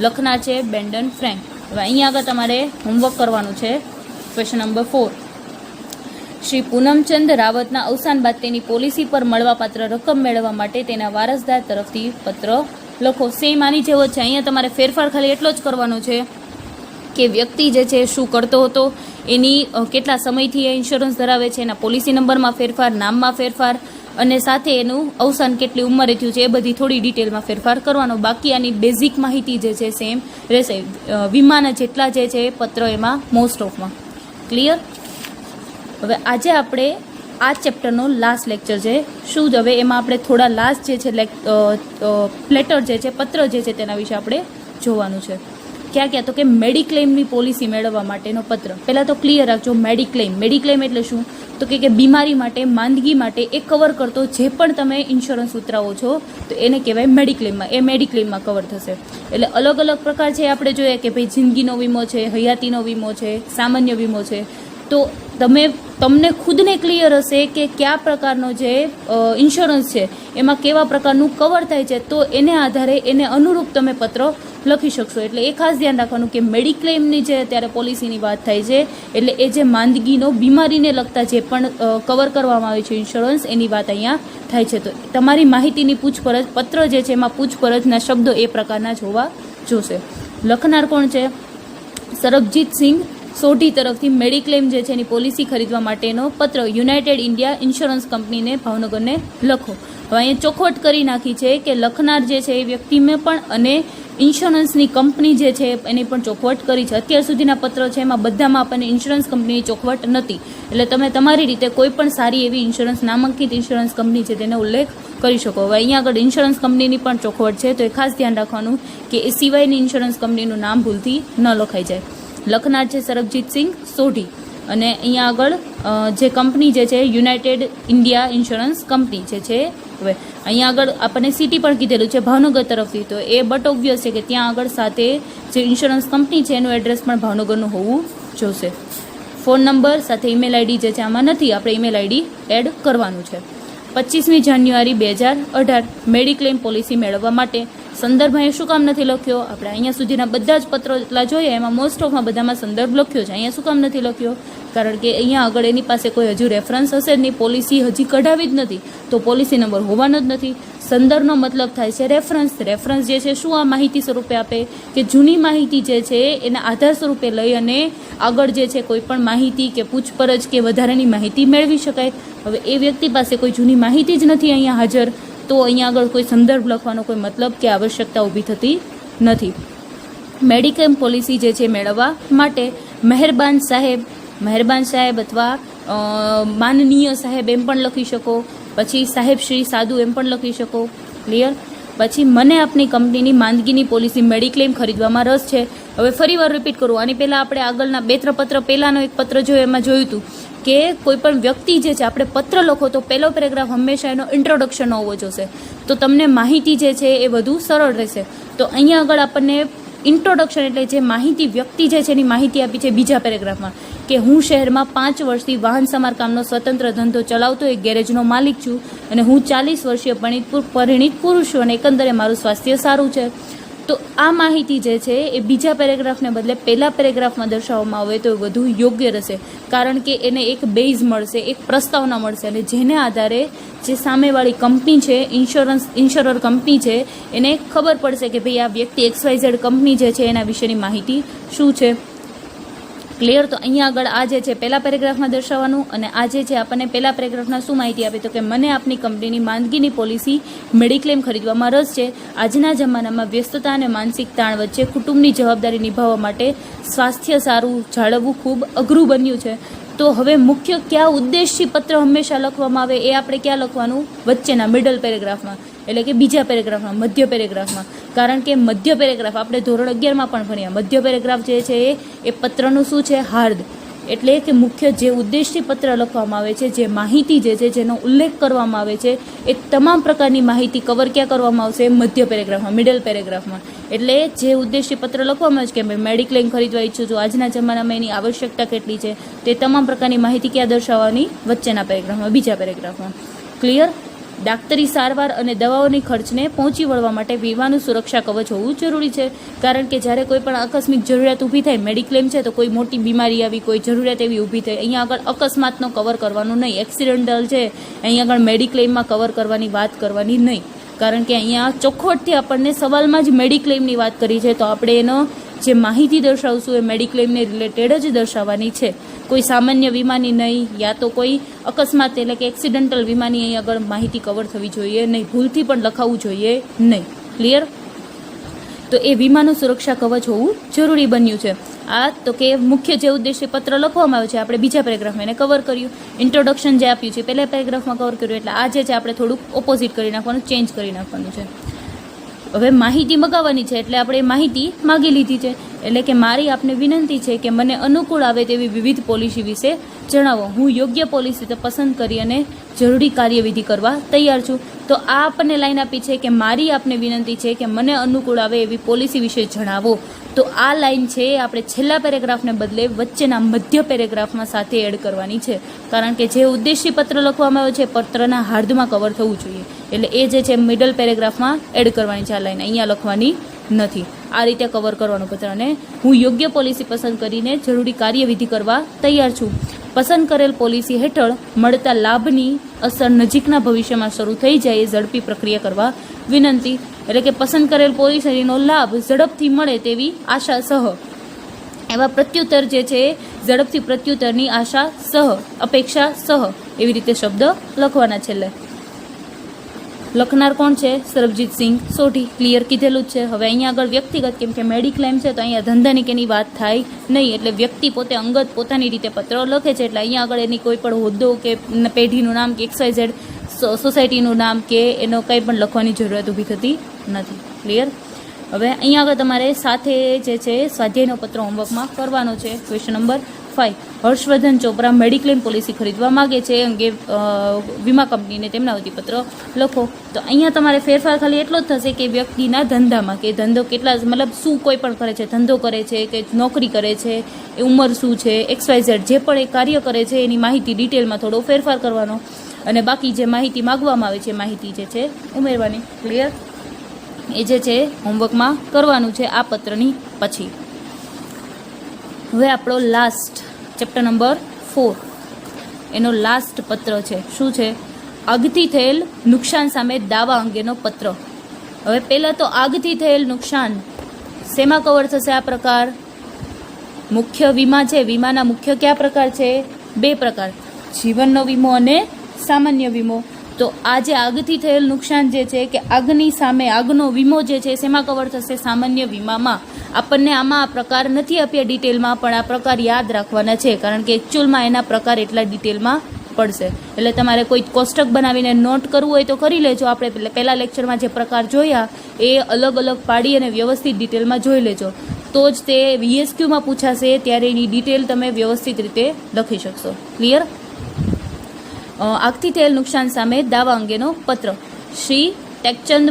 લખનાર છે બેન્ડન ફ્રેન્ક. હવે અહીંયા આગળ તમારે હોમવર્ક કરવાનું છે. Question number 4. શ્રી પૂનમચંદ રાવતના અવસાન બાદ તેની પોલિસી પર મળવાપાત્ર રકમ મેળવવા માટે તેના વારસદાર તરફથી પત્ર લખો. સેમ આની જેવો છે. અહીંયા તમારે ફેરફાર ખાલી એટલો જ કરવાનો છે કે વ્યક્તિ જે છે શું કરતો હતો, એની કેટલા સમયથી એ ઇન્સ્યોરન્સ ધરાવે છે, એના પોલિસી નંબરમાં ફેરફાર, નામમાં ફેરફાર અને સાથે એનું અવસાન કેટલી ઉંમરે થયું છે એ બધી થોડી ડિટેલમાં ફેરફાર કરવાનો. બાકી આની બેઝિક માહિતી જે છે સેમ રહેશે. વીમાના જેટલા જે છે પત્ર એમાં મોસ્ટ ઓફમાં. ક્લિયર? હવે આજે આપણે આ ચેપ્ટરનો લાસ્ટ લેક્ચર છે. શું જ હવે એમાં આપણે થોડા લાસ્ટ જે છે લેટર જે છે, પત્ર જે છે તેના વિશે આપણે જોવાનું છે. ક્યાં તો કે મેડિક્લેમની પોલિસી મેળવવા માટેનો પત્ર. પહેલાં તો ક્લિયર રાખજો, મેડિક્લેમ એટલે શું? તો કે બીમારી માટે, માંદગી માટે એ કવર કરતો જે પણ તમે ઇન્સ્યોરન્સ ઉતરાવો છો તો એને કહેવાય મેડિક્લેમમાં. એ મેડિક્લેમમાં કવર થશે. એટલે અલગ અલગ પ્રકાર છે આપણે જોઈએ કે ભાઈ જિંદગીનો વીમો છે, હયાતીનો વીમો છે, સામાન્ય વીમો છે. તો તમને ખુદને ક્લિયર હશે કે કયા પ્રકારનો જે ઇન્સ્યોરન્સ છે એમાં કેવા પ્રકારનું કવર થાય છે, તો એને આધારે એને અનુરૂપ તમે પત્ર લખી શકશો. એટલે એ ખાસ ધ્યાન રાખવાનું કે મેડિક્લેમની જે અત્યારે પોલિસીની વાત થાય છે, એટલે એ જે માંદગીનો બીમારીને લગતા જે પણ કવર કરવામાં આવે છે ઇન્સ્યોરન્સ, એની વાત અહીંયા થાય છે. તો તમારી માહિતીની પૂછપરછ પત્ર જે છે એમાં પૂછપરછના શબ્દો એ પ્રકારના જ હોવા જોશે. લખનાર કોણ છે? સરબજીત સિંઘ સોઢી તરફથી મેડિક્લેમ જે છે એની પોલિસી ખરીદવા માટેનો પત્ર યુનાઇટેડ ઇન્ડિયા ઇન્સ્યોરન્સ કંપનીને ભાવનગરને લખો. હવે અહીંયા ચોખવટ કરી નાખી છે કે લખનાર જે છે એ વ્યક્તિને પણ અને ઇન્સ્યોરન્સની કંપની જે છે એની પણ ચોખવટ કરી છે. અત્યાર સુધીના પત્ર છે એમાં બધામાં આપણને ઇન્સ્યોરન્સ કંપનીની ચોખવટ નથી, એટલે તમે તમારી રીતે કોઈ પણ સારી એવી ઇન્સ્યોરન્સ નામાંકિત ઇન્સ્યોરન્સ કંપની છે તેનો ઉલ્લેખ કરી શકો. હવે અહીંયા આગળ ઇન્સ્યોરન્સ કંપનીની પણ ચોખવટ છે, તો એ ખાસ ધ્યાન રાખવાનું કે એ સિવાયની ઇન્સ્યોરન્સ કંપનીનું નામ ભૂલથી ન લખાઈ જાય. લખનાર છે સરબજીત સિંઘ સોઢી, અને અહીંયા આગળ જે કંપની જે છે યુનાઇટેડ ઇન્ડિયા ઇન્સ્યોરન્સ કંપની જે છે. હવે અહીંયા આગળ આપણને સિટી પણ કીધેલું છે ભાવનગર તરફથી, તો એ બટ ઓબ્વિયસ છે કે ત્યાં આગળ સાથે જે ઇન્સ્યોરન્સ કંપની છે એનું એડ્રેસ પણ ભાવનગરનું હોવું જોશે. ફોન નંબર સાથે ઈમેલ આઈડી જે છે આમાં નથી, આપણે ઈમેલ આઈડી એડ કરવાનું છે. 25મી જાન્યુઆરી 2018 મેડિક્લેમ પોલિસી મેળવવા માટે સંદર્ભ અહીંયા શું કામ નથી લખ્યો? આપણે અહીંયા સુધીના બધા જ પત્રો જેટલા જોઈએ એમાં મોસ્ટ ઓફમાં બધામાં સંદર્ભ લખ્યો છે. અહીંયા શું કામ નથી લખ્યો? કારણ કે અહીંયા આગળ એની પાસે કોઈ હજુ રેફરન્સ હશે જ નહીં, પોલિસી હજી કઢાવી જ નથી, તો પોલિસી નંબર હોવાનો જ નથી. સંદર્ભનો મતલબ થાય છે રેફરન્સ. રેફરન્સ જે છે શું આ માહિતી સ્વરૂપે આપે કે જૂની માહિતી જે છે એના આધાર સ્વરૂપે લઈ અને આગળ જે છે કોઈ પણ માહિતી કે પૂછપરછ કે વધારાની માહિતી મેળવી શકાય. હવે એ વ્યક્તિ પાસે કોઈ જૂની માહિતી જ નથી અહીંયા હાજર, તો અહીંયા આગળ કોઈ સંદર્ભ લખવાનો કોઈ મતલબ કે આવશ્યકતા ઊભી થતી નથી. મેડિક્લેમ પોલિસી જે છે મેળવવા માટે મહેરબાન સાહેબ અથવા માનનીય સાહેબ એમ પણ લખી શકો, પછી સાહેબ શ્રી સાધુ એમ પણ લખી શકો. ક્લિયર? પછી મને આપની કંપનીની માંદગીની પોલિસી મેડિક્લેમ ખરીદવામાં રસ છે. હવે ફરી વાર રિપીટ કરું, આની પહેલાં આપણે આગળના 2-3 પત્ર પહેલાંનો એક પત્ર જોયો એમાં જોયું હતું કે કોઈ પણ વ્યક્તિ જે છે આપણે પત્ર લખો તો પહેલો પેરેગ્રાફ હંમેશા એનો ઇન્ટ્રોડક્શન હોવો જોશે, તો તમને માહિતી જે છે એ વધુ સરળ રહેશે. તો અહીંયા આગળ આપણને ઇન્ટ્રોડક્શન એટલે જે માહિતી વ્યક્તિ જે છે એની માહિતી આપી છે બીજા પેરેગ્રાફમાં કે હું શહેરમાં 5 વર્ષથી વાહન સમારકામનો સ્વતંત્ર ધંધો ચલાવતો એક ગેરેજનો માલિક છું અને હું 40 વર્ષીય પરિણીત પુરુષ છું અને એકંદરે મારું સ્વાસ્થ્ય સારું છે. તો આ માહિતી જે છે એ બીજા પેરેગ્રાફને બદલે પહેલા પેરેગ્રાફમાં દર્શાવવામાં આવે તો વધુ યોગ્ય રહેશે, કારણ કે એને એક બેઝ મળશે, એક પ્રસ્તાવના મળશે, અને જેને આધારે જે સામેવાળી કંપની છે ઇન્સ્યોરર કંપની છે એને ખબર પડશે કે ભાઈ આ વ્યક્તિ XYZ કંપની જે છે એના વિશેની માહિતી શું છે. ક્લિયર? તો અહીંયા આગળ આ જે છે પહેલા પેરેગ્રાફમાં દર્શાવવાનું, અને આ જે છે આપણને પહેલા પેરેગ્રાફના શું માહિતી આપી તો કે મને આપની કંપનીની માંદગીની પોલિસી મેડિક્લેમ ખરીદવામાં રસ છે. આજના જમાનામાં વ્યસ્તતા અને માનસિક તાણ વચ્ચે કુટુંબની જવાબદારી નિભાવવા માટે સ્વાસ્થ્ય સારું જાળવવું ખૂબ અઘરું બન્યું છે. તો હવે મુખ્ય કયા ઉદ્દેશથી પત્ર હંમેશા લખવામાં આવે એ આપણે ક્યાં લખવાનું? વચ્ચેના મિડલ પેરેગ્રાફમાં, એટલે કે બીજા પેરેગ્રાફમાં, મધ્ય પેરેગ્રાફમાં. કારણ કે મધ્ય પેરેગ્રાફ આપણે ધોરણ 11માં પણ ભણ્યા, મધ્ય પેરેગ્રાફ જે છે એ પત્રનું શું છે? હાર્દ. એટલે કે મુખ્ય જે ઉદ્દેશથી પત્ર લખવામાં આવે છે, જે માહિતી જે છે જેનો ઉલ્લેખ કરવામાં આવે છે, એ તમામ પ્રકારની માહિતી કવર ક્યાં કરવામાં આવશે? મધ્ય પેરેગ્રાફમાં, મિડલ પેરેગ્રાફમાં. એટલે જે ઉદ્દેશથી પત્ર લખવામાં આવે છે કે મેં મેડિક્લેમ ખરીદવા ઈચ્છું છું, આજના જમાનામાં એની આવશ્યકતા કેટલી છે, તે તમામ પ્રકારની માહિતી ક્યાં દર્શાવવાની? વચ્ચેના પેરેગ્રાફમાં, બીજા પેરેગ્રાફમાં. ક્લિયર? ડાક્ટરી સારવાર અને દવાઓની ખર્ચને પહોંચી વળવા માટે વીમાનું સુરક્ષા કવચ હોવું જરૂરી છે, કારણ કે જ્યારે કોઈ પણ આકસ્મિક જરૂરિયાત ઊભી થાય, મેડિક્લેમ છે તો કોઈ મોટી બીમારી આવી, કોઈ જરૂરિયાત એવી ઊભી થાય, અહીંયા આગળ અકસ્માતનો કવર કરવાનું નહીં, એક્સિડન્ટલ છે અહીંયા આગળ મેડિક્લેમમાં કવર કરવાની વાત કરવાની નહીં, કારણ કે અહીંયા ચોખવટથી આપણને સવાલમાં જ મેડિક્લેમની વાત કરી છે, તો આપણે એનો જે માહિતી દર્શાવશું એ મેડિક્લેમને રિલેટેડ જ દર્શાવવાની છે, કોઈ સામાન્ય વીમાની નહીં, યા તો કોઈ અકસ્માત એટલે કે એક્સિડન્ટલ વીમાની અહીં આગળ માહિતી કવર થવી જોઈએ નહીં, ભૂલથી પણ લખાવવું જોઈએ નહીં. ક્લિયર? તો એ વીમાનું સુરક્ષા કવચ હોવું જરૂરી બન્યું છે. આ તો કે મુખ્ય જે ઉદ્દેશ્ય પત્ર લખવામાં આવે છે આપણે બીજા પેરેગ્રાફમાં એને કવર કર્યું, ઇન્ટ્રોડક્શન જે આપ્યું છે પહેલા પેરેગ્રાફમાં કવર કર્યું, એટલે આ જે છે આપણે થોડુંક ઓપોઝિટ કરી નાખવાનું, ચેન્જ કરી નાખવાનું છે. હવે માહિતી મગાવવાની છે એટલે આપણે માહિતી માગી લીધી છે, એટલે કે મારી આપને વિનંતી છે કે મને અનુકૂળ આવે તેવી વિવિધ પોલિસી વિશે જણાવો. હું યોગ્ય પોલિસી તો પસંદ કરી અને જરૂરી કાર્યવિધિ કરવા તૈયાર છું. તો આ આપણને લાઈન આપી છે કે મારી આપને વિનંતી છે કે મને અનુકૂળ આવે એવી પોલિસી વિશે જણાવો. તો આ લાઈન છે આપણે છેલ્લા પેરેગ્રાફને બદલે વચ્ચેના મધ્ય પેરેગ્રાફમાં સાથે એડ કરવાની છે, કારણ કે જે ઉદ્દેશી પત્ર લખવામાં આવ્યો છે પત્રના હાર્દમાં કવર થવું જોઈએ, એટલે એ જે છે મિડલ પેરેગ્રાફમાં એડ કરવાની છે. આ લાઈન અહીંયા લખવાની નથી. આ રીતે કવર કરવાનું પત્રને. હું યોગ્ય પોલિસી પસંદ કરીને જરૂરી કાર્યવિધિ કરવા તૈયાર છું. પસંદ કરેલ પોલિસી હેઠળ મળતા લાભની અસર નજીકના ભવિષ્યમાં શરૂ થઈ જાય એ ઝડપી પ્રક્રિયા કરવા વિનંતી. એટલે કે પસંદ કરેલ પોલિસીનો લાભ ઝડપથી મળે તેવી આશા સહ એવા પ્રત્યુત્તર જે છે ઝડપથી પ્રત્યુત્તરની આશા સહ અપેક્ષા સહ એવી રીતે શબ્દ લખવાના. છેલ્લે લખનાર કોણ છે? સરબજીતસિંહ સોઢી. ક્લિયર કીધેલું જ છે. હવે અહીંયા આગળ વ્યક્તિગત, કેમ કે મેડિક્લેમ છે તો અહીંયા ધંધાની કેની વાત થાય નહીં, એટલે વ્યક્તિ પોતે અંગત પોતાની રીતે પત્ર લખે છે, એટલે અહીંયા આગળ એની કોઈ પણ હોદ્દો કે પેઢીનું નામ કે XYZ સોસાયટીનું નામ કે એનો કંઈ પણ લખવાની જરૂરિયાત ઊભી થતી નથી. ક્લિયર? હવે અહીંયા આગળ તમારે સાથે જે છે સ્વાધ્યાયનો પત્ર હોમવર્કમાં કરવાનો છે. Question number 5. Harshvardhan Chopra mediclaim policy ખરીદવા માગે છે અંગે વીમા કંપનીને તેમના વતી પત્ર લખો. તો અહીંયા તમારે ફેરફાર ખાલી એટલો જ થશે કે વ્યક્તિના ધંધામાં, કે ધંધો કેટલા મતલબ શું કોઈ પણ કરે છે, ધંધો કરે છે કે નોકરી કરે છે, એ ઉંમર શું છે, XYZ જે પણ એ કાર્ય કરે છે એની માહિતી ડિટેલમાં થોડો ફેરફાર કરવાનો, અને બાકી જે માહિતી માગવામાં આવે છે એ માહિતી જે છે ઉમેરવાની. ક્લિયર? એ જે છે હોમવર્કમાં કરવાનું છે આ પત્રની પછી. હવે આપણો લાસ્ટ ચેપ્ટર નંબર 4 એનો લાસ્ટ પત્ર છે. શું છે? આગથી થયેલ નુકસાન સામે દાવા અંગેનો પત્ર. હવે પહેલાં તો આગથી થયેલ નુકસાન શેમાં કવર થશે? આ પ્રકાર મુખ્ય વીમા છે. વીમાના મુખ્ય કયા પ્રકાર છે? 2 પ્રકાર, જીવનનો વીમો અને સામાન્ય વીમો. તો આ જે આગથી થયેલ નુકસાન જે છે કે આગની સામે આગનો વીમો જે છે શેમાં કવર થશે? સામાન્ય વીમામાં. આપણને આમાં આ પ્રકાર નથી આપ્યા ડિટેલમાં, પણ આ પ્રકાર યાદ રાખવાના છે, કારણ કે એકચ્યુઅલમાં એના પ્રકાર એટલા ડિટેલમાં પડશે. એટલે તમારે કોઈ કોષ્ટક બનાવીને નોટ કરવું હોય તો કરી લેજો. આપણે પહેલા લેક્ચરમાં જે પ્રકાર જોયા એ અલગ અલગ પાડી અને વ્યવસ્થિત ડિટેલમાં જોઈ લેજો, તો જ તે VSQમાં પૂછાશે ત્યારે એની ડિટેલ તમે વ્યવસ્થિત રીતે લખી શકશો. ક્લિયર? આગથી થયેલ નુકસાન સામે દાવા અંગેનો પત્ર. શ્રી ટેકચંદ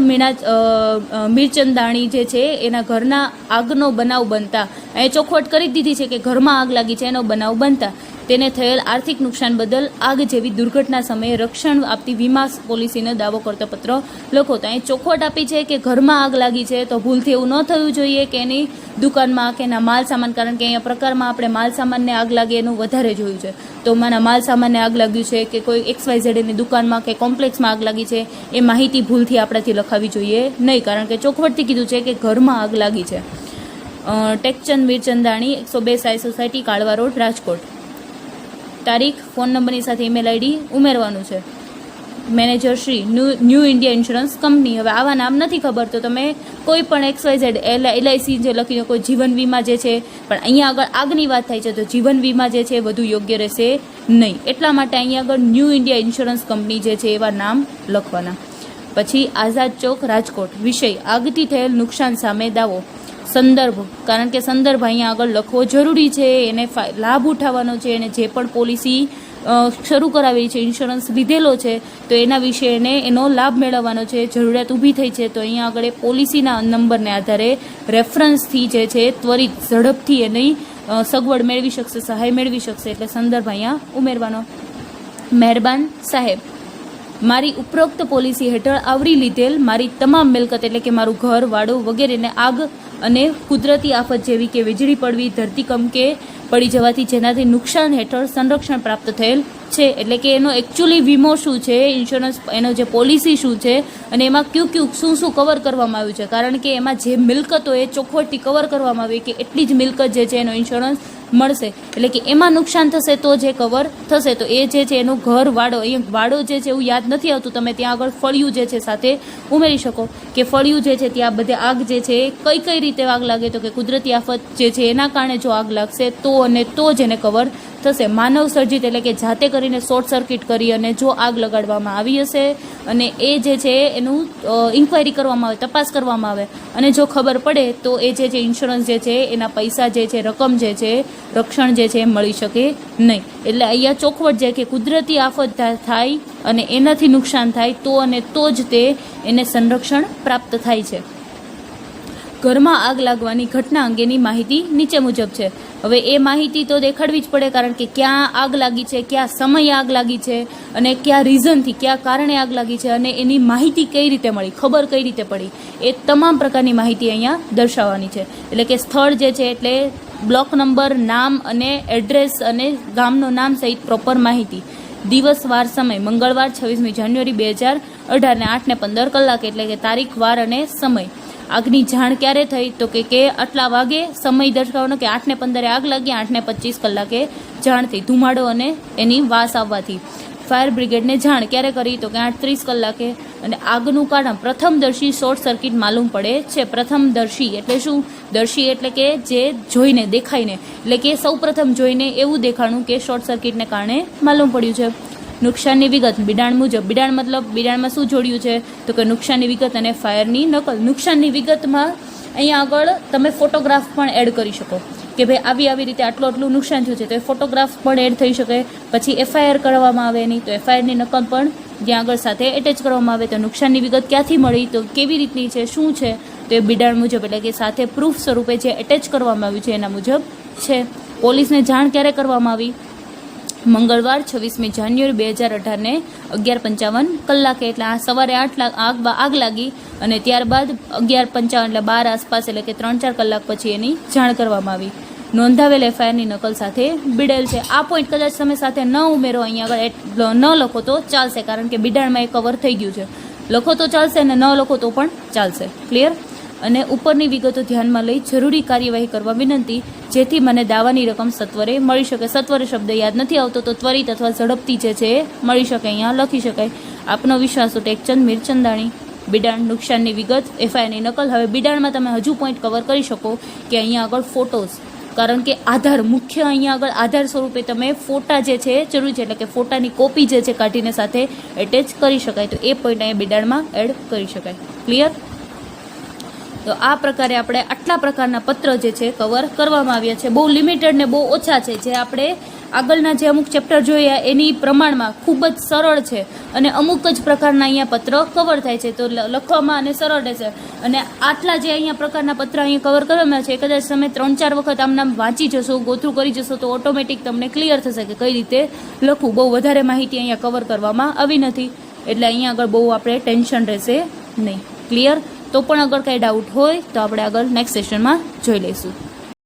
મીરચંદાણી જે છે એના ઘરના આગનો બનાવ બનતા, અહીં ચોખવટ કરી દીધી છે કે ઘરમાં આગ લાગી છે એનો બનાવ બનતા તેને થયેલ આર્થિક નુકસાન બદલ આગ જેવી દુર્ઘટના સમયે રક્ષણ આપતી વીમા પોલિસીનો દાવો કરતો પત્ર લખો. તો અહીં ચોખવટ આપી છે કે ઘરમાં આગ લાગી છે, તો ભૂલથી એવું ન થવું જોઈએ કે એની દુકાનમાં કે એના માલ સામાન, કારણ કે અહીંયા પ્રકારમાં આપણે માલ સામાનને આગ લાગે એનું વધારે જોયું છે. તો માના માલ સામાનને આગ લાગ્યું છે કે કોઈ XYZ ની દુકાનમાં કે કોમ્પ્લેક્સમાં આગ લાગી છે, એ માહિતી ભૂલથી આપણાથી લખાવી જોઈએ નહીં, કારણ કે ચોખવટથી કીધું છે કે ઘરમાં આગ લાગી છે. ટેકચંદ મીરચંદાણી 102 સાઈ સોસાયટી, કાળવા રોડ, રાજકોટ. તારીખ, ફોન નંબરની સાથે ઈમેલ ID ઉમેરવાનું છે. Manager Shri new India insurance company. હવે આવા નામ નથી ખબર તો તમે કોઈ પણ XYZ LIC જે લખીને કોઈ જીવન વીમા જે છે, પણ અહીંયા આગળ આગની વાત થાય છે તો જીવન વીમા જે છે વધુ યોગ્ય રહેશે નહીં, એટલા માટે અહીંયા આગળ ન્યૂ ઇન્ડિયા ઇન્સ્યોરન્સ કંપની જે છે એવા નામ લખવાના. પછી આઝાદ ચોક, રાજકોટ. વિષય આગથી થયેલ નુકસાન સામે દાવો. સંદર્ભ, કારણ કે સંદર્ભ અહીંયા આગળ લખવો જરૂરી છે, એને લાભ ઉઠાવવાનો છે, એને જે પણ પોલિસી શરૂ કરાવેલી છે, ઇન્સ્યોરન્સ લીધેલો છે, તો એના વિશે એને એનો લાભ મેળવવાનો છે, જરૂરિયાત ઊભી થઈ છે, તો અહીંયા આગળ પોલિસીના નંબરને આધારે રેફરન્સથી જે છે ત્વરિત ઝડપથી એની સગવડ મેળવી શકશે, સહાય મેળવી શકશે, એટલે સંદર્ભ અહીંયા ઉમેરવાનો. મહેરબાન સાહેબ, મારી ઉપરોક્ત પોલિસી હેઠળ આવરી લીધેલ મારી તમામ મિલકત, એટલે કે મારું ઘર, વાડો વગેરેને આગ અને કુદરતી આફત જેવી કે વીજળી પડવી, ધરતીકંપ કે પડી જવાથી જેનાથી નુકસાન હેઠળ સંરક્ષણ પ્રાપ્ત થયેલ છે. એટલે કે એનો એકચ્યુઅલી વીમો શું છે, ઇન્સ્યોરન્સ એનો જે પોલિસી શું છે, અને એમાં શું કવર કરવામાં આવ્યું છે, કારણ કે એમાં જે મિલકતો એ ચોખવટથી કવર કરવામાં આવી કે એટલી જ મિલકત જે છે એનો ઇન્સ્યોરન્સ મળશે, એટલે કે એમાં નુકસાન થશે તો જે કવર થશે. તો એ જે છે એનું ઘર, વાડો, અહીંયા વાડો જે છે એવું યાદ નથી આવતું, તમે ત્યાં આગળ ફળિયું જે છે સાથે ઉમેરી શકો કે ફળિયું જે છે ત્યાં બધે આગ જે છે કઈ રીતે રીતે આગ લાગે તો કે કુદરતી આફત જે છે એના કારણે જો આગ લાગશે તો અને તો જ એને કવર થશે. માનવ સર્જિત એટલે કે જાતે કરીને શોર્ટ સર્કિટ કરી અને જો આગ લગાડવામાં આવી હશે અને એ જે છે એનું ઇન્ક્વાયરી કરવામાં આવે, તપાસ કરવામાં આવે અને જો ખબર પડે તો એ જે છે ઇન્સ્યોરન્સ જે છે એના પૈસા જે છે, રકમ જે છે, રક્ષણ જે છે એ મળી શકે નહીં. એટલે અહીંયા ચોખવટ છે કે કુદરતી આફત થાય અને એનાથી નુકસાન થાય તો અને તો જ તે એને સંરક્ષણ પ્રાપ્ત થાય છે. ઘરમાં આગ લાગવાની ઘટના અંગેની માહિતી નીચે મુજબ છે. હવે એ માહિતી તો દેખાડવી જ પડે, કારણ કે ક્યાં આગ લાગી છે, ક્યાં સમયે આગ લાગી છે અને કયા રીઝનથી, કયા કારણે આગ લાગી છે અને એની માહિતી કઈ રીતે મળી, ખબર કઈ રીતે પડી, એ તમામ પ્રકારની માહિતી અહીંયા દર્શાવવાની છે. એટલે કે સ્થળ જે છે એટલે બ્લોક નંબર, નામ અને એડ્રેસ અને ગામનું નામ સહિત પ્રોપર માહિતી, દિવસ, વાર, સમય, મંગળવાર 26મી જાન્યુઆરી 2018 ને 8:15 કલાકે એટલે કે તારીખ, વાર અને સમય. આગની જાણ ક્યારે થઈ તો કે આટલા વાગે સમય દર્શાવવાનો કે 8:15 આગ લાગી, 8:25 કલાકે જાણ થઈ ધુમાડો અને એની વાસ આવવાથી. ફાયર બ્રિગેડને જાણ ક્યારે કરી તો કે 8:30 કલાકે. અને આગનું કારણ પ્રથમદર્શી શોર્ટ સર્કિટ માલુમ પડે છે. પ્રથમદર્શી એટલે શું? દર્શી એટલે કે જે જોઈને, દેખાઈને, એટલે કે સૌ પ્રથમ જોઈને એવું દેખાણું કે શોર્ટ સર્કિટને કારણે માલુમ પડ્યું છે. નુકસાનની વિગત બિડાણ મુજબ. બિડાણ મતલબ બિડાણમાં શું જોડ્યું છે તો કે નુકસાનની વિગત અને ફાયરની નકલ. નુકસાનની વિગતમાં અહીંયા આગળ તમે ફોટોગ્રાફ પણ એડ કરી શકો કે ભાઈ આવી રીતે આટલું નુકસાન થયું છે, તો એ ફોટોગ્રાફ પણ એડ થઈ શકે. પછી FIR કરવામાં આવે નહીં તો FIRની નકલ પણ ત્યાં આગળ સાથે એટેચ કરવામાં આવે. તો નુકસાનની વિગત ક્યાંથી મળી, તો કેવી રીતની છે, શું છે, તો એ બિડાણ મુજબ એટલે કે સાથે પ્રૂફ સ્વરૂપે જે એટેચ કરવામાં આવ્યું છે એના મુજબ છે. પોલીસને જાણ ક્યારે કરવામાં આવી? મંગળવાર 26મી જાન્યુઆરી 2018 ને 11:55 કલાકે. એટલે આ સવારે 8 આગ લાગી અને ત્યારબાદ 11:55 એટલે 12 આસપાસ એટલે કે 3-4 કલાક પછી એની જાણ કરવામાં આવી. નોંધાવેલ FIRની નકલ સાથે બિડેલ છે. આ પોઈન્ટ કદાચ તમે સાથે ન ઉમેરો, અહીંયા આગળ ન લખો તો ચાલશે, કારણ કે બિડાણમાં એ કવર થઈ ગયું છે. લખો તો ચાલશે અને ન લખો તો પણ ચાલશે. ક્લિયર? અને ઉપરની વિગતો ધ્યાનમાં લઈ જરૂરી કાર્યવાહી કરવા વિનંતી, જેથી મને દાવાની રકમ સત્વરે મળી શકે. સત્વરે શબ્દ યાદ નથી આવતો તો ત્વરિત અથવા ઝડપથી જે છે એ મળી શકે, અહીંયા લખી શકાય. આપનો વિશ્વાસુ ટેકચંદ મીરચંદાણી. બિડાણ નુકસાનની વિગત, FIRની નકલ. હવે બિડાણમાં તમે હજુ પોઈન્ટ કવર કરી શકો કે અહીંયા આગળ ફોટોઝ, કારણ કે આધાર મુખ્ય અહીંયા આગળ આધાર સ્વરૂપે તમે ફોટા જે છે જરૂરી છે, એટલે કે ફોટાની કોપી જે છે કાઢીને સાથે એટેચ કરી શકાય. તો એ પોઈન્ટ અહીંયા બિડાણમાં એડ કરી શકાય. ક્લિયર? તો આ પ્રકારે આપણે આટલા પ્રકારના પત્ર જે છે કવર કરવામાં આવ્યા છે. બહુ લિમિટેડ ને બહુ ઓછા છે. જે આપણે આગળના જે અમુક ચેપ્ટર જોયા એની પ્રમાણમાં ખૂબ જ સરળ છે અને અમુક જ પ્રકારના અહીંયા પત્ર કવર થાય છે, તો લખવામાં અને સરળ રહેશે. અને આટલા જે અહીંયા પ્રકારના પત્ર અહીંયા કવર કરવામાં છે, કદાચ તમે 3-4 વખત આમનામ વાંચી જશો, ગોથ્રુ કરી જશો તો ઓટોમેટિક તમને ક્લિયર થશે કે કઈ રીતે લખવું. બહુ વધારે માહિતી અહીંયા કવર કરવામાં આવી નથી, એટલે અહીંયા આગળ બહુ આપણે ટેન્શન રહેશે નહીં. ક્લિયર? તો પણ અગર કંઈ ડાઉટ હોય તો આપણે આગળ નેક્સ્ટ સેશનમાં જોઈ લઈશું.